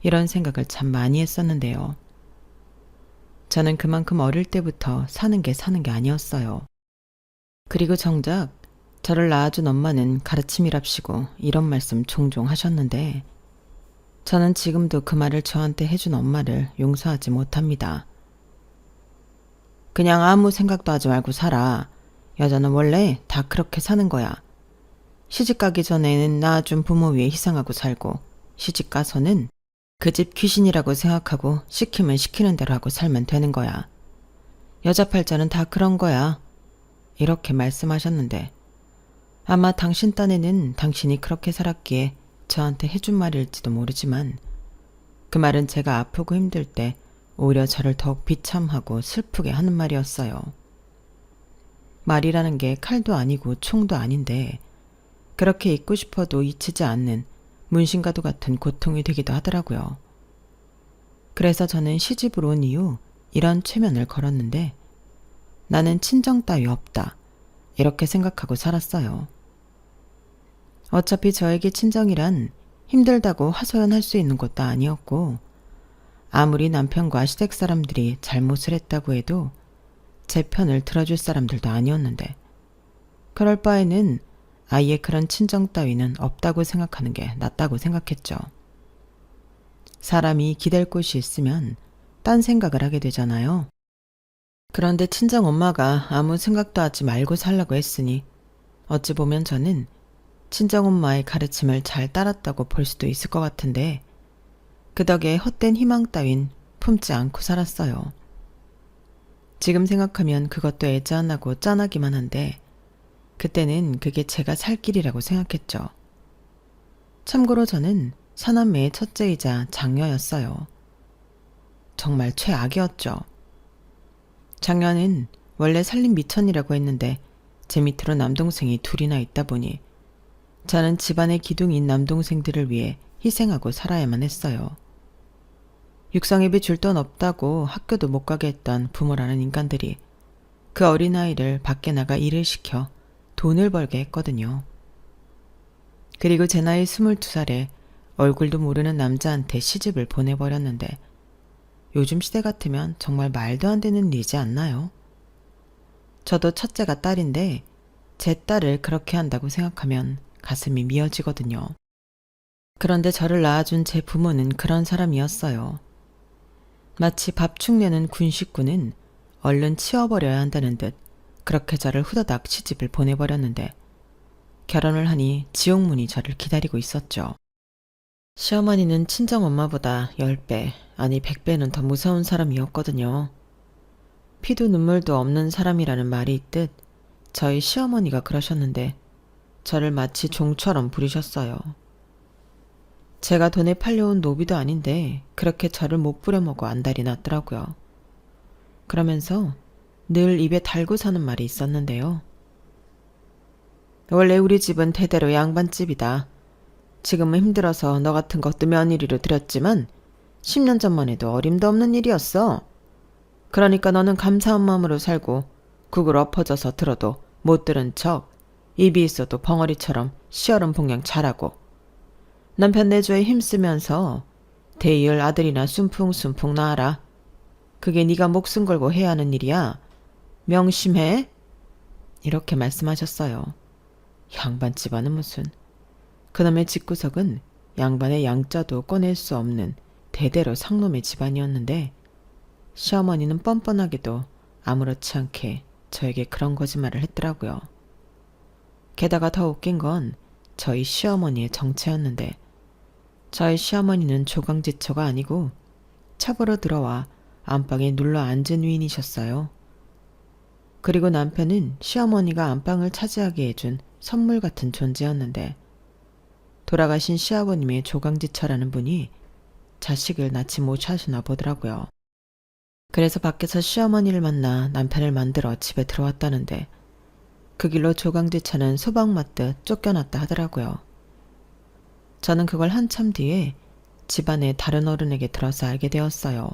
이런 생각을 참 많이 했었는데요. 저는 그만큼 어릴 때부터 사는 게 아니었어요. 그리고 정작 저를 낳아준 엄마는 가르침이랍시고 이런 말씀 종종 하셨는데 저는 지금도 그 말을 저한테 해준 엄마를 용서하지 못합니다. 그냥 아무 생각도 하지 말고 살아. 여자는 원래 다 그렇게 사는 거야. 시집 가기 전에는 낳아준 부모 위해 희생하고 살고 시집 가서는 그 집 귀신이라고 생각하고 시키면 시키는 대로 하고 살면 되는 거야. 여자 팔자는 다 그런 거야. 이렇게 말씀하셨는데 아마 당신 딴에는 당신이 그렇게 살았기에 저한테 해준 말일지도 모르지만 그 말은 제가 아프고 힘들 때 오히려 저를 더욱 비참하고 슬프게 하는 말이었어요. 말이라는 게 칼도 아니고 총도 아닌데 그렇게 잊고 싶어도 잊히지 않는 문신과도 같은 고통이 되기도 하더라고요. 그래서 저는 시집을 온 이후 이런 최면을 걸었는데 나는 친정 따위 없다. 이렇게 생각하고 살았어요. 어차피 저에게 친정이란 힘들다고 하소연할 수 있는 것도 아니었고 아무리 남편과 시댁 사람들이 잘못을 했다고 해도 제 편을 들어줄 사람들도 아니었는데 그럴 바에는 아예 그런 친정 따위는 없다고 생각하는 게 낫다고 생각했죠. 사람이 기댈 곳이 있으면 딴 생각을 하게 되잖아요. 그런데 친정 엄마가 아무 생각도 하지 말고 살라고 했으니 어찌 보면 저는 친정 엄마의 가르침을 잘 따랐다고 볼 수도 있을 것 같은데 그 덕에 헛된 희망 따윈 품지 않고 살았어요. 지금 생각하면 그것도 애잔하고 짠하기만 한데 그때는 그게 제가 살 길이라고 생각했죠. 참고로 저는 사남매의 첫째이자 장녀였어요. 정말 최악이었죠. 장녀는 원래 살림 미천이라고 했는데 제 밑으로 남동생이 둘이나 있다 보니 저는 집안의 기둥인 남동생들을 위해 희생하고 살아야만 했어요. 육성입이 줄 돈 없다고 학교도 못 가게 했던 부모라는 인간들이 그 어린아이를 밖에 나가 일을 시켜 돈을 벌게 했거든요. 그리고 제 나이 22살에 얼굴도 모르는 남자한테 시집을 보내버렸는데 요즘 시대 같으면 정말 말도 안 되는 일이지 않나요? 저도 첫째가 딸인데 제 딸을 그렇게 한다고 생각하면 가슴이 미어지거든요. 그런데 저를 낳아준 제 부모는 그런 사람이었어요. 마치 밥축 내는 군 식구는 얼른 치워버려야 한다는 듯 그렇게 저를 후다닥 시집을 보내버렸는데 결혼을 하니 지옥문이 저를 기다리고 있었죠. 시어머니는 친정엄마보다 10배, 아니 100배는 더 무서운 사람이었거든요. 피도 눈물도 없는 사람이라는 말이 있듯 저희 시어머니가 그러셨는데 저를 마치 종처럼 부리셨어요. 제가 돈에 팔려온 노비도 아닌데 그렇게 저를 못 부려먹어 안달이 났더라고요. 그러면서 늘 입에 달고 사는 말이 있었는데요. 원래 우리 집은 대대로 양반집이다. 지금은 힘들어서 너 같은 것도 며느리로 들였지만 10년 전만 해도 어림도 없는 일이었어. 그러니까 너는 감사한 마음으로 살고 국을 엎어져서 들어도 못 들은 척 입이 있어도 벙어리처럼 시어른 봉양 잘하고 남편 내조에 힘쓰면서 대이을 아들이나 순풍순풍 낳아라. 그게 네가 목숨 걸고 해야 하는 일이야. 명심해. 이렇게 말씀하셨어요. 양반 집안은 무슨. 그놈의 집구석은 양반의 양자도 꺼낼 수 없는 대대로 상놈의 집안이었는데 시어머니는 뻔뻔하게도 아무렇지 않게 저에게 그런 거짓말을 했더라고요. 게다가 더 웃긴 건 저희 시어머니의 정체였는데 저희 시어머니는 조강지처가 아니고 첩으로 들어와 안방에 눌러 앉은 위인이셨어요. 그리고 남편은 시어머니가 안방을 차지하게 해준 선물 같은 존재였는데 돌아가신 시아버님의 조강지처라는 분이 자식을 낳지 못하시나 보더라고요. 그래서 밖에서 시어머니를 만나 남편을 만들어 집에 들어왔다는데 그 길로 조강지처는 소방 맞듯 쫓겨났다 하더라고요. 저는 그걸 한참 뒤에 집안의 다른 어른에게 들어서 알게 되었어요.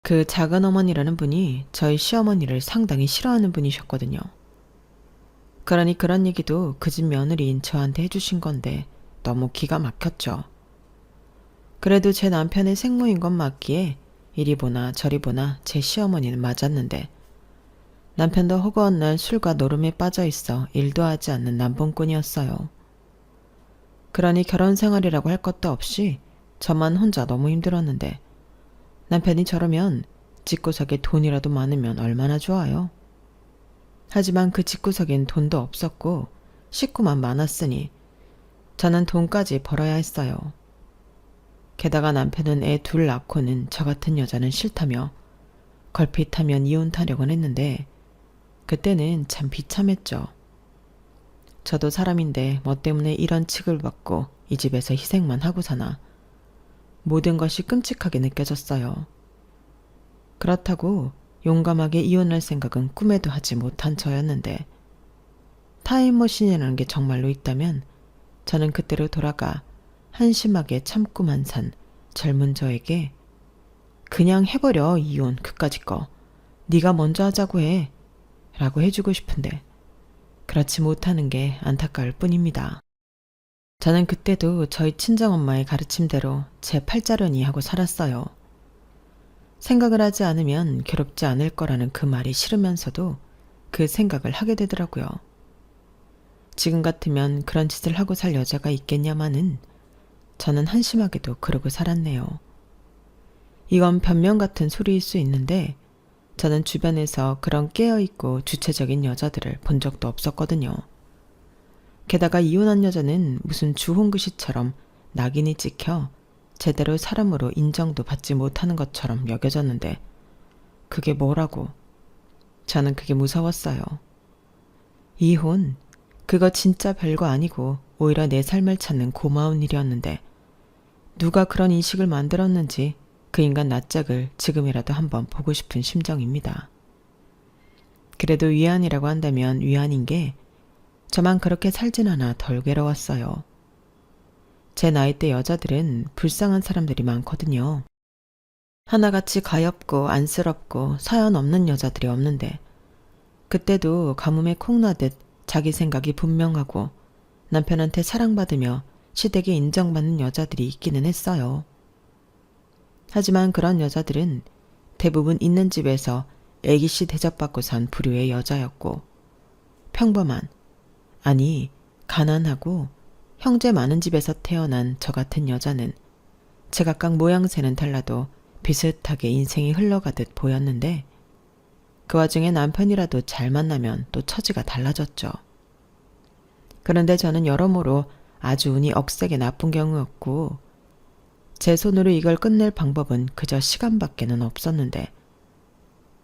그 작은 어머니라는 분이 저희 시어머니를 상당히 싫어하는 분이셨거든요. 그러니 그런 얘기도 그 집 며느리인 저한테 해주신 건데 너무 기가 막혔죠. 그래도 제 남편의 생모인 건 맞기에 이리 보나 저리 보나 제 시어머니는 맞았는데 남편도 허구한 날 술과 노름에 빠져 있어 일도 하지 않는 남봉꾼이었어요. 그러니 결혼 생활이라고 할 것도 없이 저만 혼자 너무 힘들었는데 남편이 저러면 집구석에 돈이라도 많으면 얼마나 좋아요. 하지만 그 집구석엔 돈도 없었고 식구만 많았으니 저는 돈까지 벌어야 했어요. 게다가 남편은 애 둘 낳고는 저 같은 여자는 싫다며 걸핏하면 이혼 타령을 했는데 그때는 참 비참했죠. 저도 사람인데 뭐 때문에 이런 취급을 받고 이 집에서 희생만 하고 사나. 모든 것이 끔찍하게 느껴졌어요. 그렇다고 용감하게 이혼할 생각은 꿈에도 하지 못한 저였는데 타임머신이라는 게 정말로 있다면 저는 그때로 돌아가 한심하게 참고만 산 젊은 저에게 그냥 해버려 이혼 그까짓 거. 네가 먼저 하자고 해. 라고 해주고 싶은데 그렇지 못하는 게 안타까울 뿐입니다. 저는 그때도 저희 친정엄마의 가르침대로 제 팔자려니 하고 살았어요. 생각을 하지 않으면 괴롭지 않을 거라는 그 말이 싫으면서도 그 생각을 하게 되더라고요. 지금 같으면 그런 짓을 하고 살 여자가 있겠냐마는 저는 한심하게도 그러고 살았네요. 이건 변명 같은 소리일 수 있는데 저는 주변에서 그런 깨어있고 주체적인 여자들을 본 적도 없었거든요. 게다가 이혼한 여자는 무슨 주홍글씨처럼 낙인이 찍혀 제대로 사람으로 인정도 받지 못하는 것처럼 여겨졌는데 그게 뭐라고. 저는 그게 무서웠어요. 이혼, 그거 진짜 별거 아니고 오히려 내 삶을 찾는 고마운 일이었는데 누가 그런 인식을 만들었는지 그 인간 낯짝을 지금이라도 한번 보고 싶은 심정입니다. 그래도 위안이라고 한다면 위안인 게 저만 그렇게 살진 않아 덜 괴로웠어요. 제 나이대 여자들은 불쌍한 사람들이 많거든요. 하나같이 가엾고 안쓰럽고 사연 없는 여자들이 없는데 그때도 가뭄에 콩나듯 자기 생각이 분명하고 남편한테 사랑받으며 시댁에 인정받는 여자들이 있기는 했어요. 하지만 그런 여자들은 대부분 있는 집에서 애기씨 대접받고 산 부류의 여자였고 평범한, 아니 가난하고 형제 많은 집에서 태어난 저 같은 여자는 제각각 모양새는 달라도 비슷하게 인생이 흘러가듯 보였는데 그 와중에 남편이라도 잘 만나면 또 처지가 달라졌죠. 그런데 저는 여러모로 아주 운이 억세게 나쁜 경우였고 제 손으로 이걸 끝낼 방법은 그저 시간밖에는 없었는데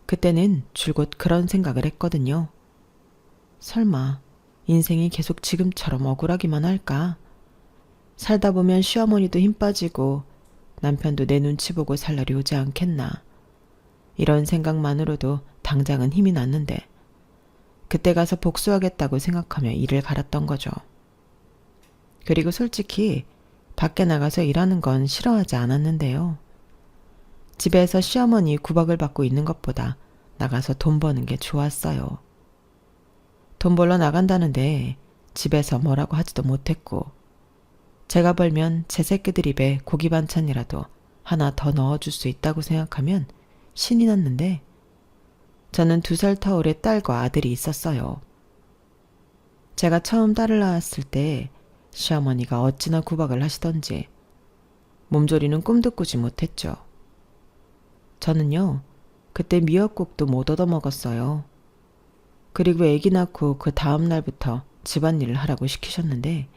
그때는 줄곧 그런 생각을 했거든요. 설마 인생이 계속 지금처럼 억울하기만 할까? 살다 보면 시어머니도 힘 빠지고 남편도 내 눈치 보고 살 날이 오지 않겠나. 이런 생각만으로도 당장은 힘이 났는데 그때 가서 복수하겠다고 생각하며 일을 갈았던 거죠. 그리고 솔직히 밖에 나가서 일하는 건 싫어하지 않았는데요. 집에서 시어머니 구박을 받고 있는 것보다 나가서 돈 버는 게 좋았어요. 돈 벌러 나간다는데 집에서 뭐라고 하지도 못했고 제가 벌면 제 새끼들 입에 고기 반찬이라도 하나 더 넣어줄 수 있다고 생각하면 신이 났는데 저는 2살 터울의 딸과 아들이 있었어요. 제가 처음 딸을 낳았을 때 시어머니가 어찌나 구박을 하시던지 몸조리는 꿈도 꾸지 못했죠. 저는요, 그때 미역국도 못 얻어먹었어요. 그리고 아기 낳고 그 다음 날부터 집안일을 하라고 시키셨는데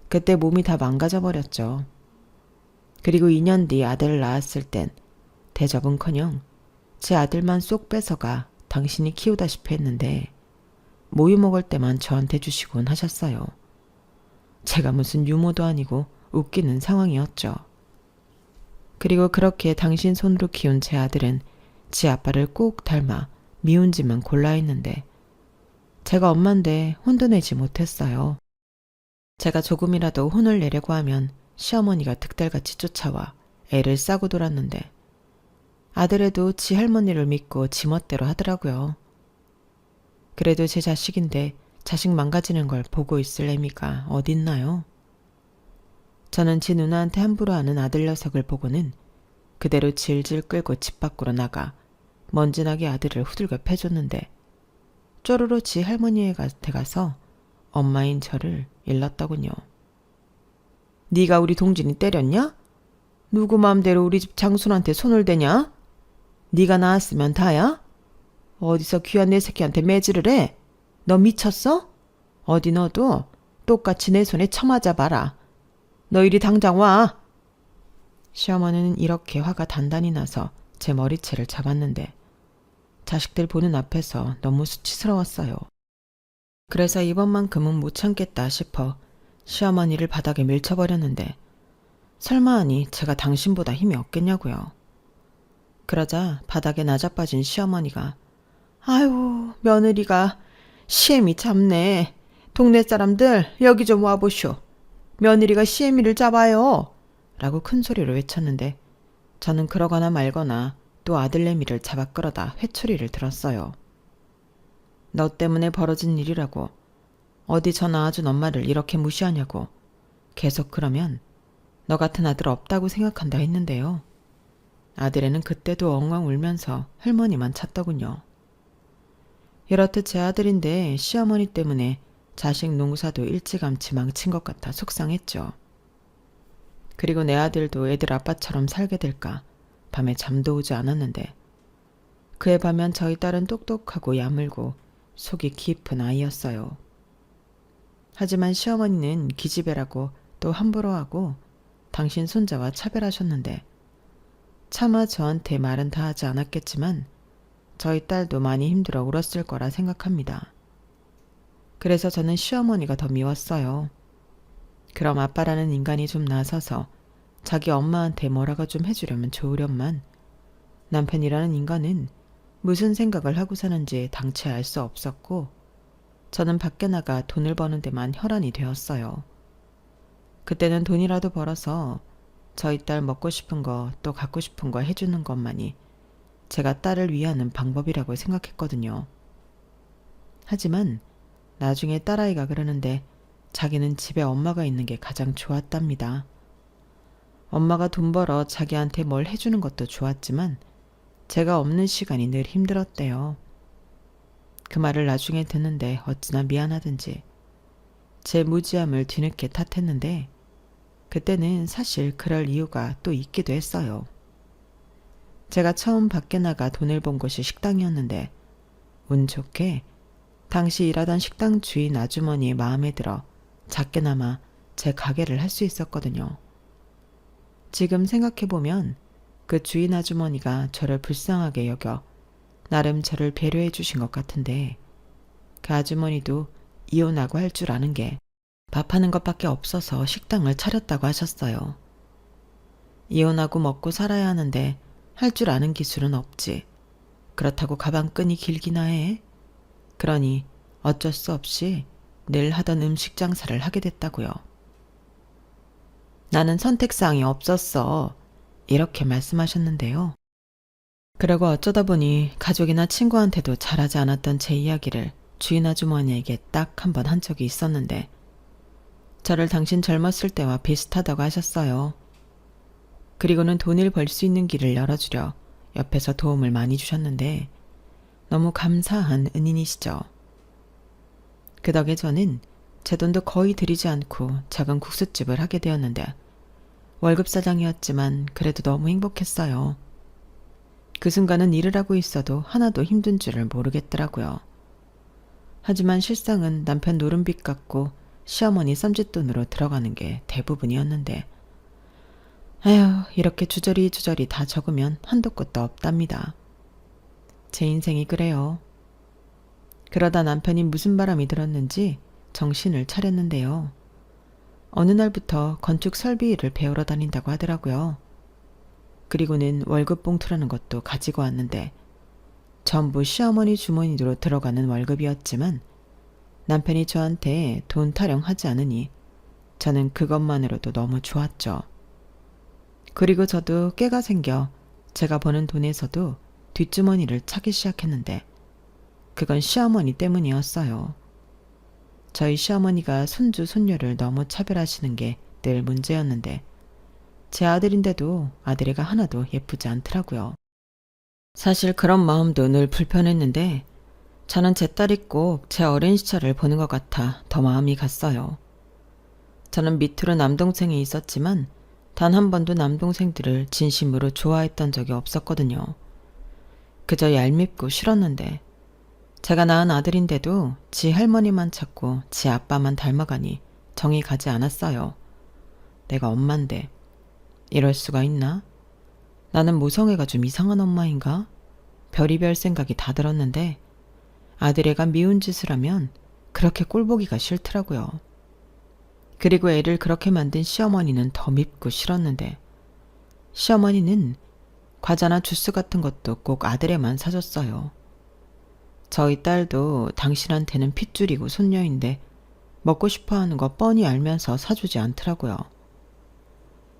그때 몸이 다 망가져 버렸죠. 그리고 2년 뒤 아들을 낳았을 땐 대접은커녕 제 아들만 쏙 뺏어가 당신이 키우다시피 했는데 모유 먹을 때만 저한테 주시곤 하셨어요. 제가 무슨 유모도 아니고 웃기는 상황이었죠. 그리고 그렇게 당신 손으로 키운 제 아들은 지 아빠를 꼭 닮아 미운 짓만 골라 했는데 제가 엄마인데 혼도 내지 못했어요. 제가 조금이라도 혼을 내려고 하면 시어머니가 득달같이 쫓아와 애를 싸고 돌았는데 아들애도 지 할머니를 믿고 지 멋대로 하더라고요. 그래도 제 자식인데 자식 망가지는 걸 보고 있을 애미가 어딨나요? 저는 지 누나한테 함부로 하는 아들 녀석을 보고는 그대로 질질 끌고 집 밖으로 나가 먼지나게 아들을 후들겨 패줬는데 쪼르르 지 할머니한테 가서 엄마인 저를 일렀더군요. 네가 우리 동진이 때렸냐? 누구 마음대로 우리 집 장순한테 손을 대냐? 네가 낳았으면 다야? 어디서 귀한 내 새끼한테 매질을 해? 너 미쳤어? 어디 너도 똑같이 내 손에 쳐맞아 봐라. 너 이리 당장 와. 시어머니는 이렇게 화가 단단히 나서 제 머리채를 잡았는데 자식들 보는 앞에서 너무 수치스러웠어요. 그래서 이번만큼은 못 참겠다 싶어 시어머니를 바닥에 밀쳐버렸는데 설마 하니 제가 당신보다 힘이 없겠냐고요. 그러자 바닥에 낮아빠진 시어머니가 아유 며느리가 시애미 잡네. 동네 사람들 여기 좀 와보쇼. 며느리가 시애미를 잡아요. 라고 큰 소리로 외쳤는데 저는 그러거나 말거나 또 아들내미를 잡아 끌어다 회초리를 들었어요. 너 때문에 벌어진 일이라고. 어디 저 낳아준 엄마를 이렇게 무시하냐고. 계속 그러면 너 같은 아들 없다고 생각한다 했는데요. 아들애는 그때도 엉엉 울면서 할머니만 찾더군요. 이렇듯 제 아들인데 시어머니 때문에 자식 농사도 일찌감치 망친 것 같아 속상했죠. 그리고 내 아들도 애들 아빠처럼 살게 될까 밤에 잠도 오지 않았는데 그에 반면 저희 딸은 똑똑하고 야물고 속이 깊은 아이였어요. 하지만 시어머니는 기집애라고 또 함부로 하고 당신 손자와 차별하셨는데 차마 저한테 말은 다 하지 않았겠지만 저희 딸도 많이 힘들어 울었을 거라 생각합니다. 그래서 저는 시어머니가 더 미웠어요. 그럼 아빠라는 인간이 좀 나서서 자기 엄마한테 뭐라고 좀 해주려면 좋으련만 남편이라는 인간은 무슨 생각을 하고 사는지 당최 알 수 없었고 저는 밖에 나가 돈을 버는 데만 혈안이 되었어요. 그때는 돈이라도 벌어서 저희 딸 먹고 싶은 거 또 갖고 싶은 거 해주는 것만이 제가 딸을 위하는 방법이라고 생각했거든요. 하지만 나중에 딸아이가 그러는데 자기는 집에 엄마가 있는 게 가장 좋았답니다. 엄마가 돈 벌어 자기한테 뭘 해주는 것도 좋았지만 제가 없는 시간이 늘 힘들었대요. 그 말을 나중에 듣는데 어찌나 미안하든지 제 무지함을 뒤늦게 탓했는데 그때는 사실 그럴 이유가 또 있기도 했어요. 제가 처음 밖에 나가 돈을 번 곳이 식당이었는데 운 좋게 당시 일하던 식당 주인 아주머니의 마음에 들어 작게나마 제 가게를 할 수 있었거든요. 지금 생각해보면 그 주인 아주머니가 저를 불쌍하게 여겨 나름 저를 배려해 주신 것 같은데 그 아주머니도 이혼하고 할 줄 아는 게 밥하는 것밖에 없어서 식당을 차렸다고 하셨어요. 이혼하고 먹고 살아야 하는데 할 줄 아는 기술은 없지. 그렇다고 가방끈이 길기나 해. 그러니 어쩔 수 없이 늘 하던 음식 장사를 하게 됐다고요. 나는 선택사항이 없었어. 이렇게 말씀하셨는데요. 그러고 어쩌다 보니 가족이나 친구한테도 잘하지 않았던 제 이야기를 주인 아주머니에게 딱 한 번 한 적이 있었는데 저를 당신 젊었을 때와 비슷하다고 하셨어요. 그리고는 돈을 벌 수 있는 길을 열어주려 옆에서 도움을 많이 주셨는데 너무 감사한 은인이시죠. 그 덕에 저는 제 돈도 거의 들이지 않고 작은 국수집을 하게 되었는데 월급 사장이었지만 그래도 너무 행복했어요. 그 순간은 일을 하고 있어도 하나도 힘든 줄을 모르겠더라고요. 하지만 실상은 남편 노름빚 갚고 시어머니 쌈짓돈으로 들어가는 게 대부분이었는데 에휴, 이렇게 주저리 다 적으면 한도 끝도 없답니다. 제 인생이 그래요. 그러다 남편이 무슨 바람이 들었는지 정신을 차렸는데요. 어느 날부터 건축 설비 일을 배우러 다닌다고 하더라고요. 그리고는 월급 봉투라는 것도 가지고 왔는데 전부 시어머니 주머니로 들어가는 월급이었지만 남편이 저한테 돈 타령하지 않으니 저는 그것만으로도 너무 좋았죠. 그리고 저도 깨가 생겨 제가 버는 돈에서도 뒷주머니를 차기 시작했는데 그건 시어머니 때문이었어요. 저희 시어머니가 손주 손녀를 너무 차별하시는 게 늘 문제였는데 제 아들인데도 아들애가 하나도 예쁘지 않더라고요. 사실 그런 마음도 늘 불편했는데 저는 제 딸이 꼭 제 어린 시절을 보는 것 같아 더 마음이 갔어요. 저는 밑으로 남동생이 있었지만 단 한 번도 남동생들을 진심으로 좋아했던 적이 없었거든요. 그저 얄밉고 싫었는데 제가 낳은 아들인데도 지 할머니만 찾고 지 아빠만 닮아가니 정이 가지 않았어요. 내가 엄만데 이럴 수가 있나? 나는 모성애가 좀 이상한 엄마인가? 별의별 생각이 다 들었는데 아들애가 미운 짓을 하면 그렇게 꼴보기가 싫더라고요. 그리고 애를 그렇게 만든 시어머니는 더 밉고 싫었는데 시어머니는 과자나 주스 같은 것도 꼭 아들애만 사줬어요. 저희 딸도 당신한테는 핏줄이고 손녀인데 먹고 싶어하는 거 뻔히 알면서 사주지 않더라고요.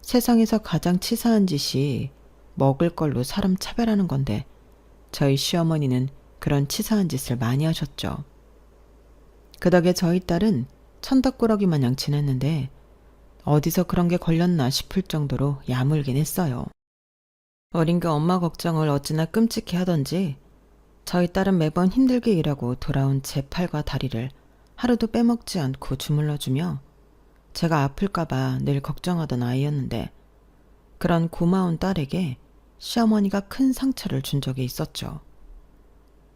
세상에서 가장 치사한 짓이 먹을 걸로 사람 차별하는 건데 저희 시어머니는 그런 치사한 짓을 많이 하셨죠. 그 덕에 저희 딸은 천덕꾸러기 마냥 지냈는데 어디서 그런 게 걸렸나 싶을 정도로 야물긴 했어요. 어린 그 엄마 걱정을 어찌나 끔찍해 하던지 저희 딸은 매번 힘들게 일하고 돌아온 제 팔과 다리를 하루도 빼먹지 않고 주물러주며 제가 아플까봐 늘 걱정하던 아이였는데 그런 고마운 딸에게 시어머니가 큰 상처를 준 적이 있었죠.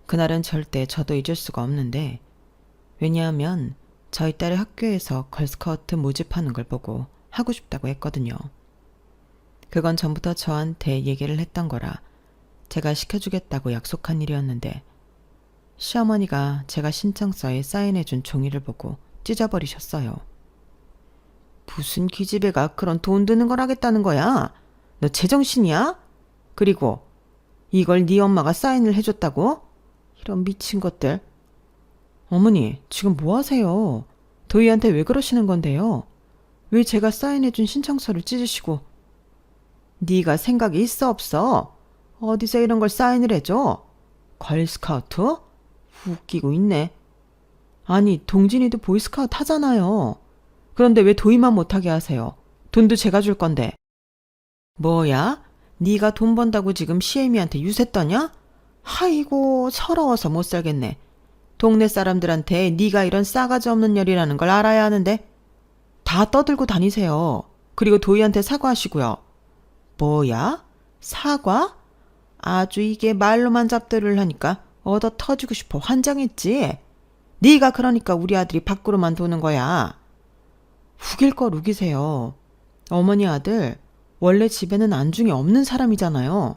그날은 절대 저도 잊을 수가 없는데 왜냐하면 저희 딸의 학교에서 걸스카우트 모집하는 걸 보고 하고 싶다고 했거든요. 그건 전부터 저한테 얘기를 했던 거라 제가 시켜주겠다고 약속한 일이었는데 시어머니가 제가 신청서에 사인해준 종이를 보고 찢어버리셨어요. 무슨 기집애가 그런 돈 드는 걸 하겠다는 거야? 너 제정신이야? 그리고 이걸 네 엄마가 사인을 해줬다고? 이런 미친 것들. 어머니, 지금 뭐 하세요? 도희한테 왜 그러시는 건데요? 왜 제가 사인해준 신청서를 찢으시고. 네가 생각이 있어 없어? 어디서 이런 걸 사인을 해줘? 걸스카우트? 웃기고 있네. 아니, 동진이도 보이스카우트 하잖아요. 그런데 왜 도희만 못하게 하세요? 돈도 제가 줄 건데. 뭐야? 네가 돈 번다고 지금 시애미한테 유세 떠냐? 아이고, 서러워서 못 살겠네. 동네 사람들한테 네가 이런 싸가지 없는 년이라는 걸 알아야 하는데. 다 떠들고 다니세요. 그리고 도희한테 사과하시고요. 뭐야? 사과? 아주 이게 말로만 잡들을 하니까 얻어 터지고 싶어 환장했지. 네가 그러니까 우리 아들이 밖으로만 도는 거야. 우길 걸 우기세요. 어머니 아들 원래 집에는 안중에 없는 사람이잖아요.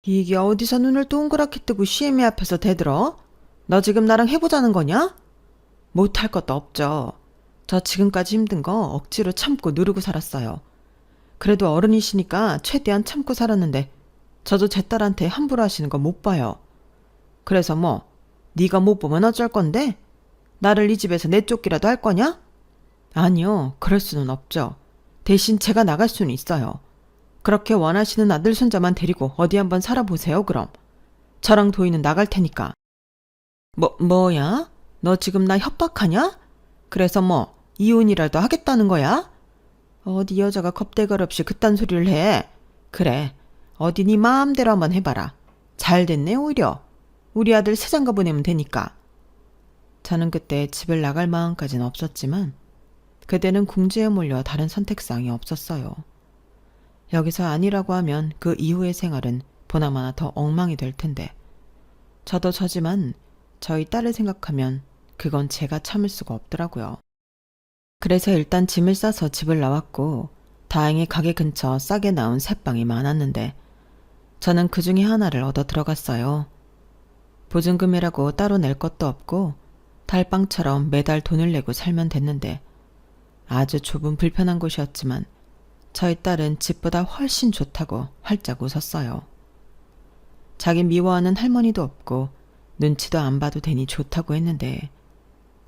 이게 어디서 눈을 동그랗게 뜨고 시애미 앞에서 대들어? 너 지금 나랑 해보자는 거냐? 못할 것도 없죠. 저 지금까지 힘든 거 억지로 참고 누르고 살았어요. 그래도 어른이시니까 최대한 참고 살았는데 저도 제 딸한테 함부로 하시는 거 못 봐요. 그래서 뭐 네가 못 보면 어쩔 건데? 나를 이 집에서 내쫓기라도 할 거냐? 아니요, 그럴 수는 없죠. 대신 제가 나갈 수는 있어요. 그렇게 원하시는 아들 손자만 데리고 어디 한번 살아보세요, 그럼. 저랑 도희는 나갈 테니까. 뭐야? 너 지금 나 협박하냐? 그래서 뭐 이혼이라도 하겠다는 거야? 어디 여자가 겁대갈 없이 그딴 소리를 해. 그래, 어디 네 마음대로 한번 해봐라. 잘 됐네 오히려. 우리 아들 새장가 보내면 되니까. 저는 그때 집을 나갈 마음까지는 없었지만 그대는 궁지에 몰려 다른 선택사항이 없었어요. 여기서 아니라고 하면 그 이후의 생활은 보나마나 더 엉망이 될 텐데 저도 저지만 저희 딸을 생각하면 그건 제가 참을 수가 없더라고요. 그래서 일단 짐을 싸서 집을 나왔고 다행히 가게 근처 싸게 나온 새빵이 많았는데 저는 그 중에 하나를 얻어 들어갔어요. 보증금이라고 따로 낼 것도 없고 달빵처럼 매달 돈을 내고 살면 됐는데 아주 좁은 불편한 곳이었지만 저희 딸은 집보다 훨씬 좋다고 활짝 웃었어요. 자기 미워하는 할머니도 없고 눈치도 안 봐도 되니 좋다고 했는데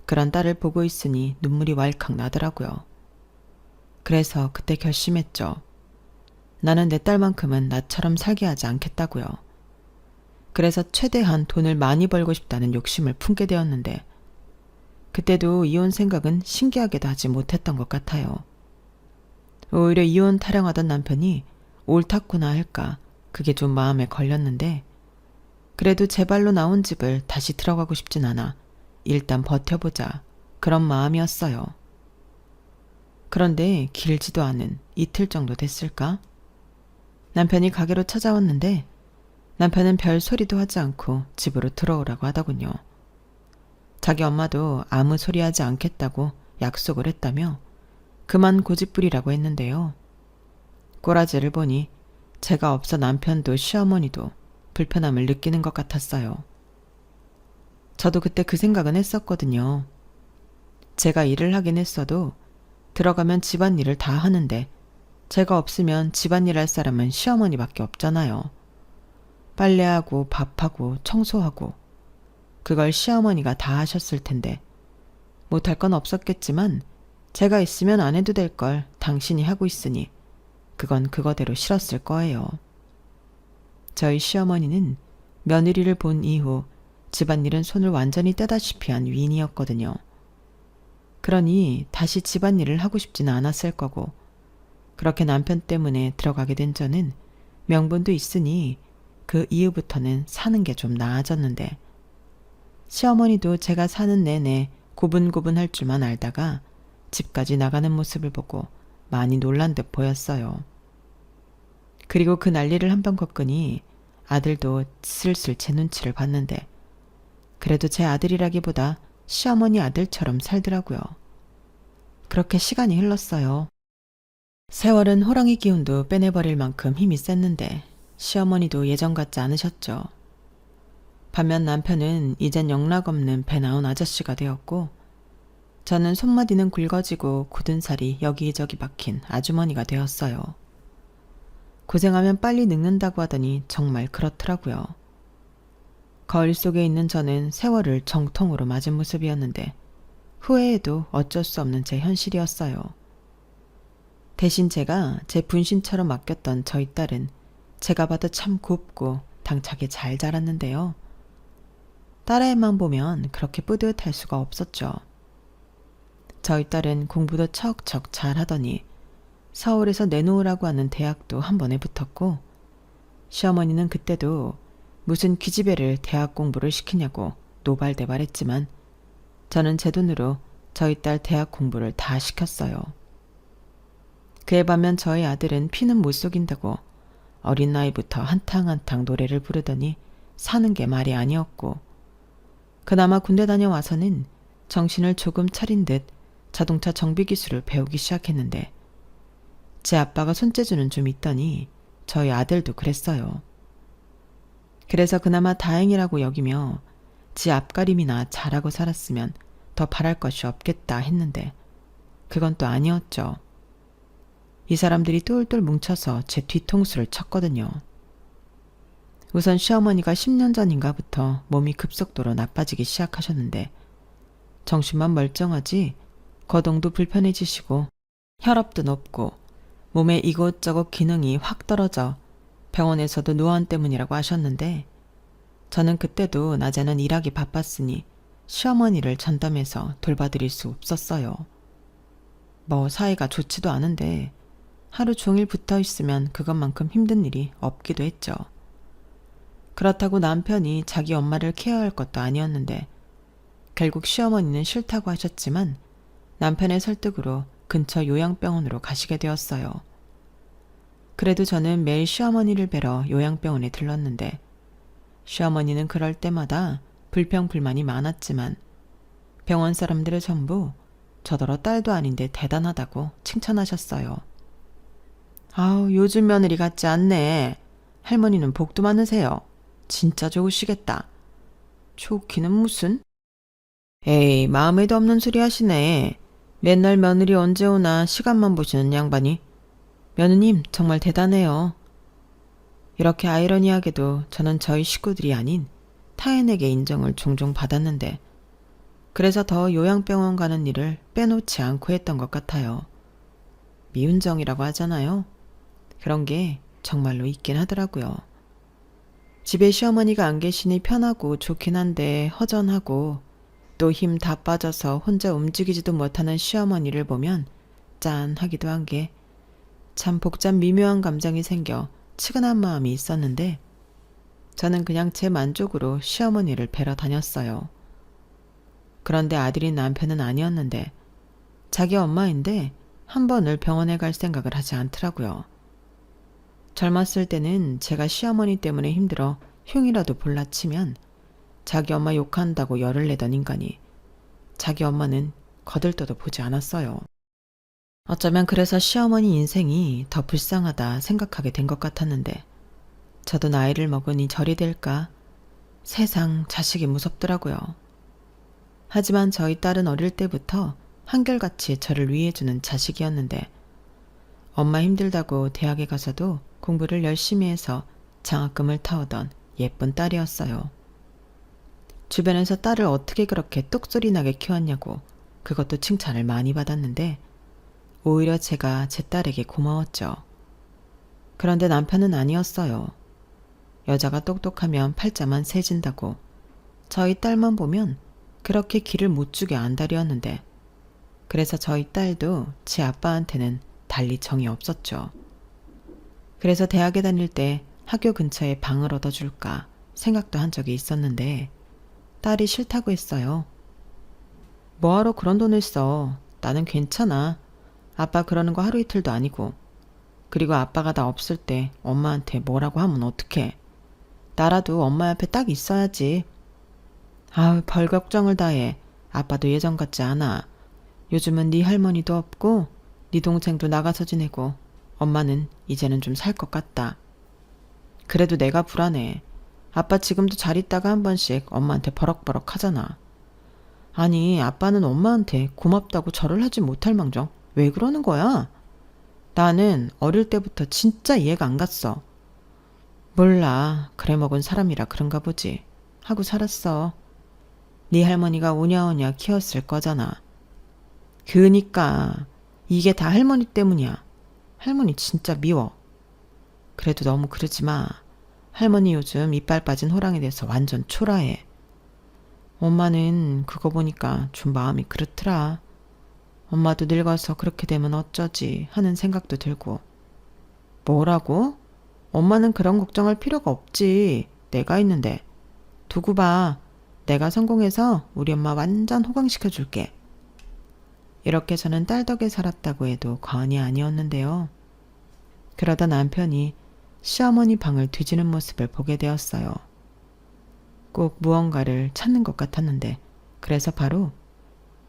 그런 딸을 보고 있으니 눈물이 왈칵 나더라고요. 그래서 그때 결심했죠. 나는 내 딸만큼은 나처럼 살게 하지 않겠다고요. 그래서 최대한 돈을 많이 벌고 싶다는 욕심을 품게 되었는데 그때도 이혼 생각은 신기하게도 하지 못했던 것 같아요. 오히려 이혼 타령하던 남편이 옳았구나 할까 그게 좀 마음에 걸렸는데 그래도 제 발로 나온 집을 다시 들어가고 싶진 않아 일단 버텨보자 그런 마음이었어요. 그런데 길지도 않은 이틀 정도 됐을까? 남편이 가게로 찾아왔는데 남편은 별 소리도 하지 않고 집으로 들어오라고 하더군요. 자기 엄마도 아무 소리 하지 않겠다고 약속을 했다며 그만 고집부리라고 했는데요. 꼬라지를 보니 제가 없어 남편도 시어머니도 불편함을 느끼는 것 같았어요. 저도 그때 그 생각은 했었거든요. 제가 일을 하긴 했어도 들어가면 집안일을 다 하는데 제가 없으면 집안일 할 사람은 시어머니밖에 없잖아요. 빨래하고 밥하고 청소하고 그걸 시어머니가 다 하셨을 텐데 못할 건 없었겠지만 제가 있으면 안 해도 될 걸 당신이 하고 있으니 그건 그거대로 싫었을 거예요. 저희 시어머니는 며느리를 본 이후 집안일은 손을 완전히 떼다시피 한 위인이었거든요. 그러니 다시 집안일을 하고 싶지는 않았을 거고 그렇게 남편 때문에 들어가게 된 저는 명분도 있으니 그 이후부터는 사는 게 좀 나아졌는데 시어머니도 제가 사는 내내 고분고분할 줄만 알다가 집까지 나가는 모습을 보고 많이 놀란 듯 보였어요. 그리고 그 난리를 한번 겪으니 아들도 슬슬 제 눈치를 봤는데 그래도 제 아들이라기보다 시어머니 아들처럼 살더라고요. 그렇게 시간이 흘렀어요. 세월은 호랑이 기운도 빼내버릴 만큼 힘이 셌는데 시어머니도 예전 같지 않으셨죠. 반면 남편은 이젠 영락없는 배 나온 아저씨가 되었고 저는 손마디는 굵어지고 굳은 살이 여기저기 박힌 아주머니가 되었어요. 고생하면 빨리 늙는다고 하더니 정말 그렇더라고요. 거울 속에 있는 저는 세월을 정통으로 맞은 모습이었는데 후회해도 어쩔 수 없는 제 현실이었어요. 대신 제가 제 분신처럼 맡겼던 저희 딸은 제가 봐도 참 곱고 당차게 잘 자랐는데요. 딸아이만 보면 그렇게 뿌듯할 수가 없었죠. 저희 딸은 공부도 척척 잘하더니 서울에서 내놓으라고 하는 대학도 한 번에 붙었고 시어머니는 그때도 무슨 기집애를 대학 공부를 시키냐고 노발대발했지만 저는 제 돈으로 저희 딸 대학 공부를 다 시켰어요. 그에 반면 저희 아들은 피는 못 속인다고 어린 나이부터 한탕한탕 노래를 부르더니 사는 게 말이 아니었고 그나마 군대 다녀와서는 정신을 조금 차린 듯 자동차 정비 기술을 배우기 시작했는데 제 아빠가 손재주는 좀 있더니 저희 아들도 그랬어요. 그래서 그나마 다행이라고 여기며 지 앞가림이나 잘하고 살았으면 더 바랄 것이 없겠다 했는데 그건 또 아니었죠. 이 사람들이 똘똘 뭉쳐서 제 뒤통수를 쳤거든요. 우선 시어머니가 10년 전인가부터 몸이 급속도로 나빠지기 시작하셨는데 정신만 멀쩡하지 거동도 불편해지시고 혈압도 높고 몸에 이곳저곳 기능이 확 떨어져 병원에서도 노안 때문이라고 하셨는데 저는 그때도 낮에는 일하기 바빴으니 시어머니를 전담해서 돌봐드릴 수 없었어요. 뭐 사이가 좋지도 않은데 하루 종일 붙어 있으면 그것만큼 힘든 일이 없기도 했죠. 그렇다고 남편이 자기 엄마를 케어할 것도 아니었는데 결국 시어머니는 싫다고 하셨지만 남편의 설득으로 근처 요양병원으로 가시게 되었어요. 그래도 저는 매일 시어머니를 뵈러 요양병원에 들렀는데 시어머니는 그럴 때마다 불평불만이 많았지만 병원 사람들은 전부 저더러 딸도 아닌데 대단하다고 칭찬하셨어요. 아우 요즘 며느리 같지 않네. 할머니는 복도 많으세요. 진짜 좋으시겠다. 좋기는 무슨? 에이 마음에도 없는 소리 하시네. 맨날 며느리 언제 오나 시간만 보시는 양반이. 며느님 정말 대단해요. 이렇게 아이러니하게도 저는 저희 식구들이 아닌 타인에게 인정을 종종 받았는데 그래서 더 요양병원 가는 일을 빼놓지 않고 했던 것 같아요. 미운정이라고 하잖아요. 그런 게 정말로 있긴 하더라고요. 집에 시어머니가 안 계시니 편하고 좋긴 한데 허전하고 또 힘 다 빠져서 혼자 움직이지도 못하는 시어머니를 보면 짠하기도 한 게 참 복잡 미묘한 감정이 생겨 측은한 마음이 있었는데 저는 그냥 제 만족으로 시어머니를 뵈러 다녔어요. 그런데 아들인 남편은 아니었는데 자기 엄마인데 한 번을 병원에 갈 생각을 하지 않더라고요. 젊었을 때는 제가 시어머니 때문에 힘들어 흉이라도 볼라치면 자기 엄마 욕한다고 열을 내던 인간이 자기 엄마는 거들떠도 보지 않았어요. 어쩌면 그래서 시어머니 인생이 더 불쌍하다 생각하게 된 것 같았는데 저도 나이를 먹으니 절이 될까 세상 자식이 무섭더라고요. 하지만 저희 딸은 어릴 때부터 한결같이 저를 위해주는 자식이었는데 엄마 힘들다고 대학에 가서도 공부를 열심히 해서 장학금을 타오던 예쁜 딸이었어요. 주변에서 딸을 어떻게 그렇게 똑소리 나게 키웠냐고 그것도 칭찬을 많이 받았는데 오히려 제가 제 딸에게 고마웠죠. 그런데 남편은 아니었어요. 여자가 똑똑하면 팔자만 세진다고 저희 딸만 보면 그렇게 기를 못 주게 안달이었는데 그래서 저희 딸도 제 아빠한테는 달리 정이 없었죠. 그래서 대학에 다닐 때 학교 근처에 방을 얻어줄까 생각도 한 적이 있었는데 딸이 싫다고 했어요. 뭐하러 그런 돈을 써? 나는 괜찮아. 아빠 그러는 거 하루 이틀도 아니고. 그리고 아빠가 나 없을 때 엄마한테 뭐라고 하면 어떡해. 나라도 엄마 옆에 딱 있어야지. 아우, 벌 걱정을 다 해. 아빠도 예전 같지 않아. 요즘은 네 할머니도 없고 네 동생도 나가서 지내고 엄마는 이제는 좀 살 것 같다. 그래도 내가 불안해. 아빠 지금도 잘 있다가 한 번씩 엄마한테 버럭버럭 하잖아. 아니, 아빠는 엄마한테 고맙다고 절을 하지 못할 망정 왜 그러는 거야? 나는 어릴 때부터 진짜 이해가 안 갔어. 몰라. 그래 먹은 사람이라 그런가 보지. 하고 살았어. 네 할머니가 오냐오냐 키웠을 거잖아. 그니까 이게 다 할머니 때문이야. 할머니 진짜 미워. 그래도 너무 그러지 마. 할머니 요즘 이빨 빠진 호랑이 돼서 완전 초라해. 엄마는 그거 보니까 좀 마음이 그렇더라. 엄마도 늙어서 그렇게 되면 어쩌지 하는 생각도 들고. 뭐라고? 엄마는 그런 걱정할 필요가 없지. 내가 있는데. 두고 봐. 내가 성공해서 우리 엄마 완전 호강시켜 줄게. 이렇게 저는 딸 덕에 살았다고 해도 과언이 아니었는데요. 그러다 남편이 시어머니 방을 뒤지는 모습을 보게 되었어요. 꼭 무언가를 찾는 것 같았는데 그래서 바로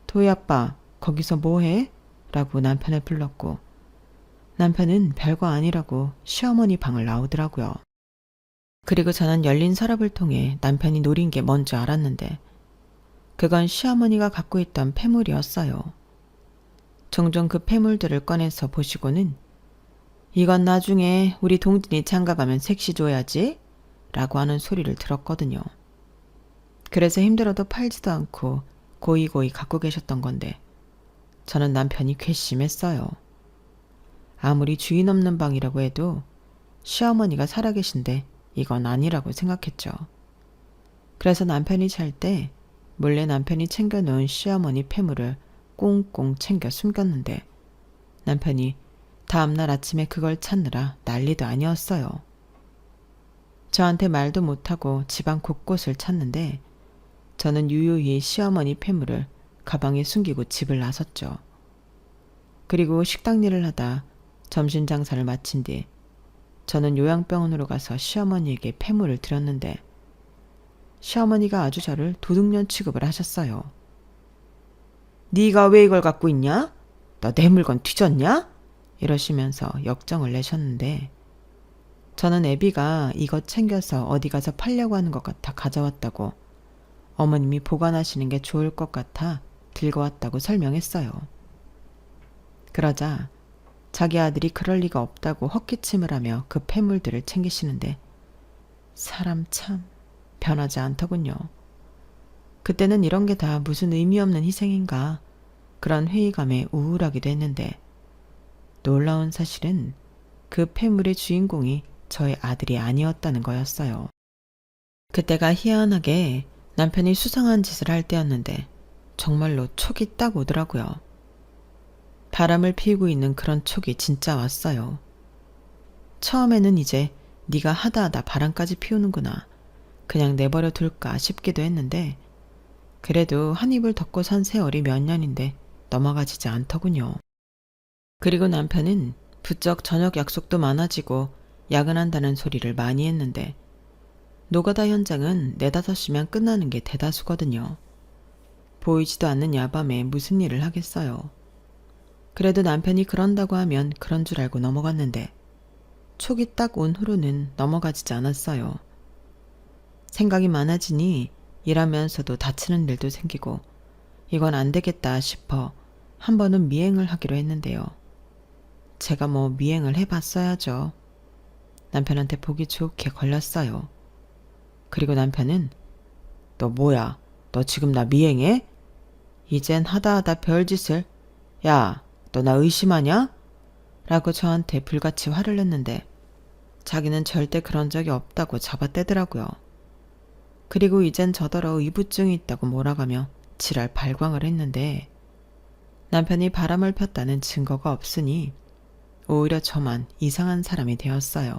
도희 아빠 거기서 뭐해? 라고 남편을 불렀고 남편은 별거 아니라고 시어머니 방을 나오더라고요. 그리고 저는 열린 서랍을 통해 남편이 노린 게 뭔지 알았는데 그건 시어머니가 갖고 있던 폐물이었어요. 종종 그 폐물들을 꺼내서 보시고는 이건 나중에 우리 동진이 장가가면 색시 줘야지 라고 하는 소리를 들었거든요. 그래서 힘들어도 팔지도 않고 고이고이 갖고 계셨던 건데 저는 남편이 괘씸했어요. 아무리 주인 없는 방이라고 해도 시어머니가 살아계신데 이건 아니라고 생각했죠. 그래서 남편이 잘 때 몰래 남편이 챙겨놓은 시어머니 폐물을 꽁꽁 챙겨 숨겼는데 남편이 다음날 아침에 그걸 찾느라 난리도 아니었어요. 저한테 말도 못하고 집안 곳곳을 찾는데 저는 유유히 시어머니 폐물을 가방에 숨기고 집을 나섰죠. 그리고 식당 일을 하다 점심 장사를 마친 뒤 저는 요양병원으로 가서 시어머니에게 폐물을 드렸는데 시어머니가 아주 저를 도둑년 취급을 하셨어요. 네가 왜 이걸 갖고 있냐? 너 내 물건 뒤졌냐? 이러시면서 역정을 내셨는데 저는 애비가 이것 챙겨서 어디 가서 팔려고 하는 것 같아 가져왔다고 어머님이 보관하시는 게 좋을 것 같아 들고 왔다고 설명했어요. 그러자 자기 아들이 그럴 리가 없다고 헛기침을 하며 그 폐물들을 챙기시는데 사람 참 변하지 않더군요. 그때는 이런 게 다 무슨 의미 없는 희생인가 그런 회의감에 우울하기도 했는데 놀라운 사실은 그 폐물의 주인공이 저의 아들이 아니었다는 거였어요. 그때가 희한하게 남편이 수상한 짓을 할 때였는데 정말로 촉이 딱 오더라고요. 바람을 피우고 있는 그런 촉이 진짜 왔어요. 처음에는 이제 네가 하다 바람까지 피우는구나. 그냥 내버려 둘까 싶기도 했는데 그래도 한 입을 덮고 산 세월이 몇 년인데 넘어가지지 않더군요. 그리고 남편은 부쩍 저녁 약속도 많아지고 야근한다는 소리를 많이 했는데 노가다 현장은 4-5시면 끝나는 게 대다수거든요. 보이지도 않는 야밤에 무슨 일을 하겠어요. 그래도 남편이 그런다고 하면 그런 줄 알고 넘어갔는데 촉이 딱 온 후로는 넘어가지지 않았어요. 생각이 많아지니 일하면서도 다치는 일도 생기고 이건 안 되겠다 싶어 한 번은 미행을 하기로 했는데요. 제가 뭐 미행을 해봤어야죠. 남편한테 보기 좋게 걸렸어요. 그리고 남편은 너 뭐야? 너 지금 나 미행해? 이젠 하다 별짓을 야, 너 나 의심하냐? 라고 저한테 불같이 화를 냈는데 자기는 절대 그런 적이 없다고 잡아떼더라고요. 그리고 이젠 저더러 의부증이 있다고 몰아가며 지랄 발광을 했는데 남편이 바람을 폈다는 증거가 없으니 오히려 저만 이상한 사람이 되었어요.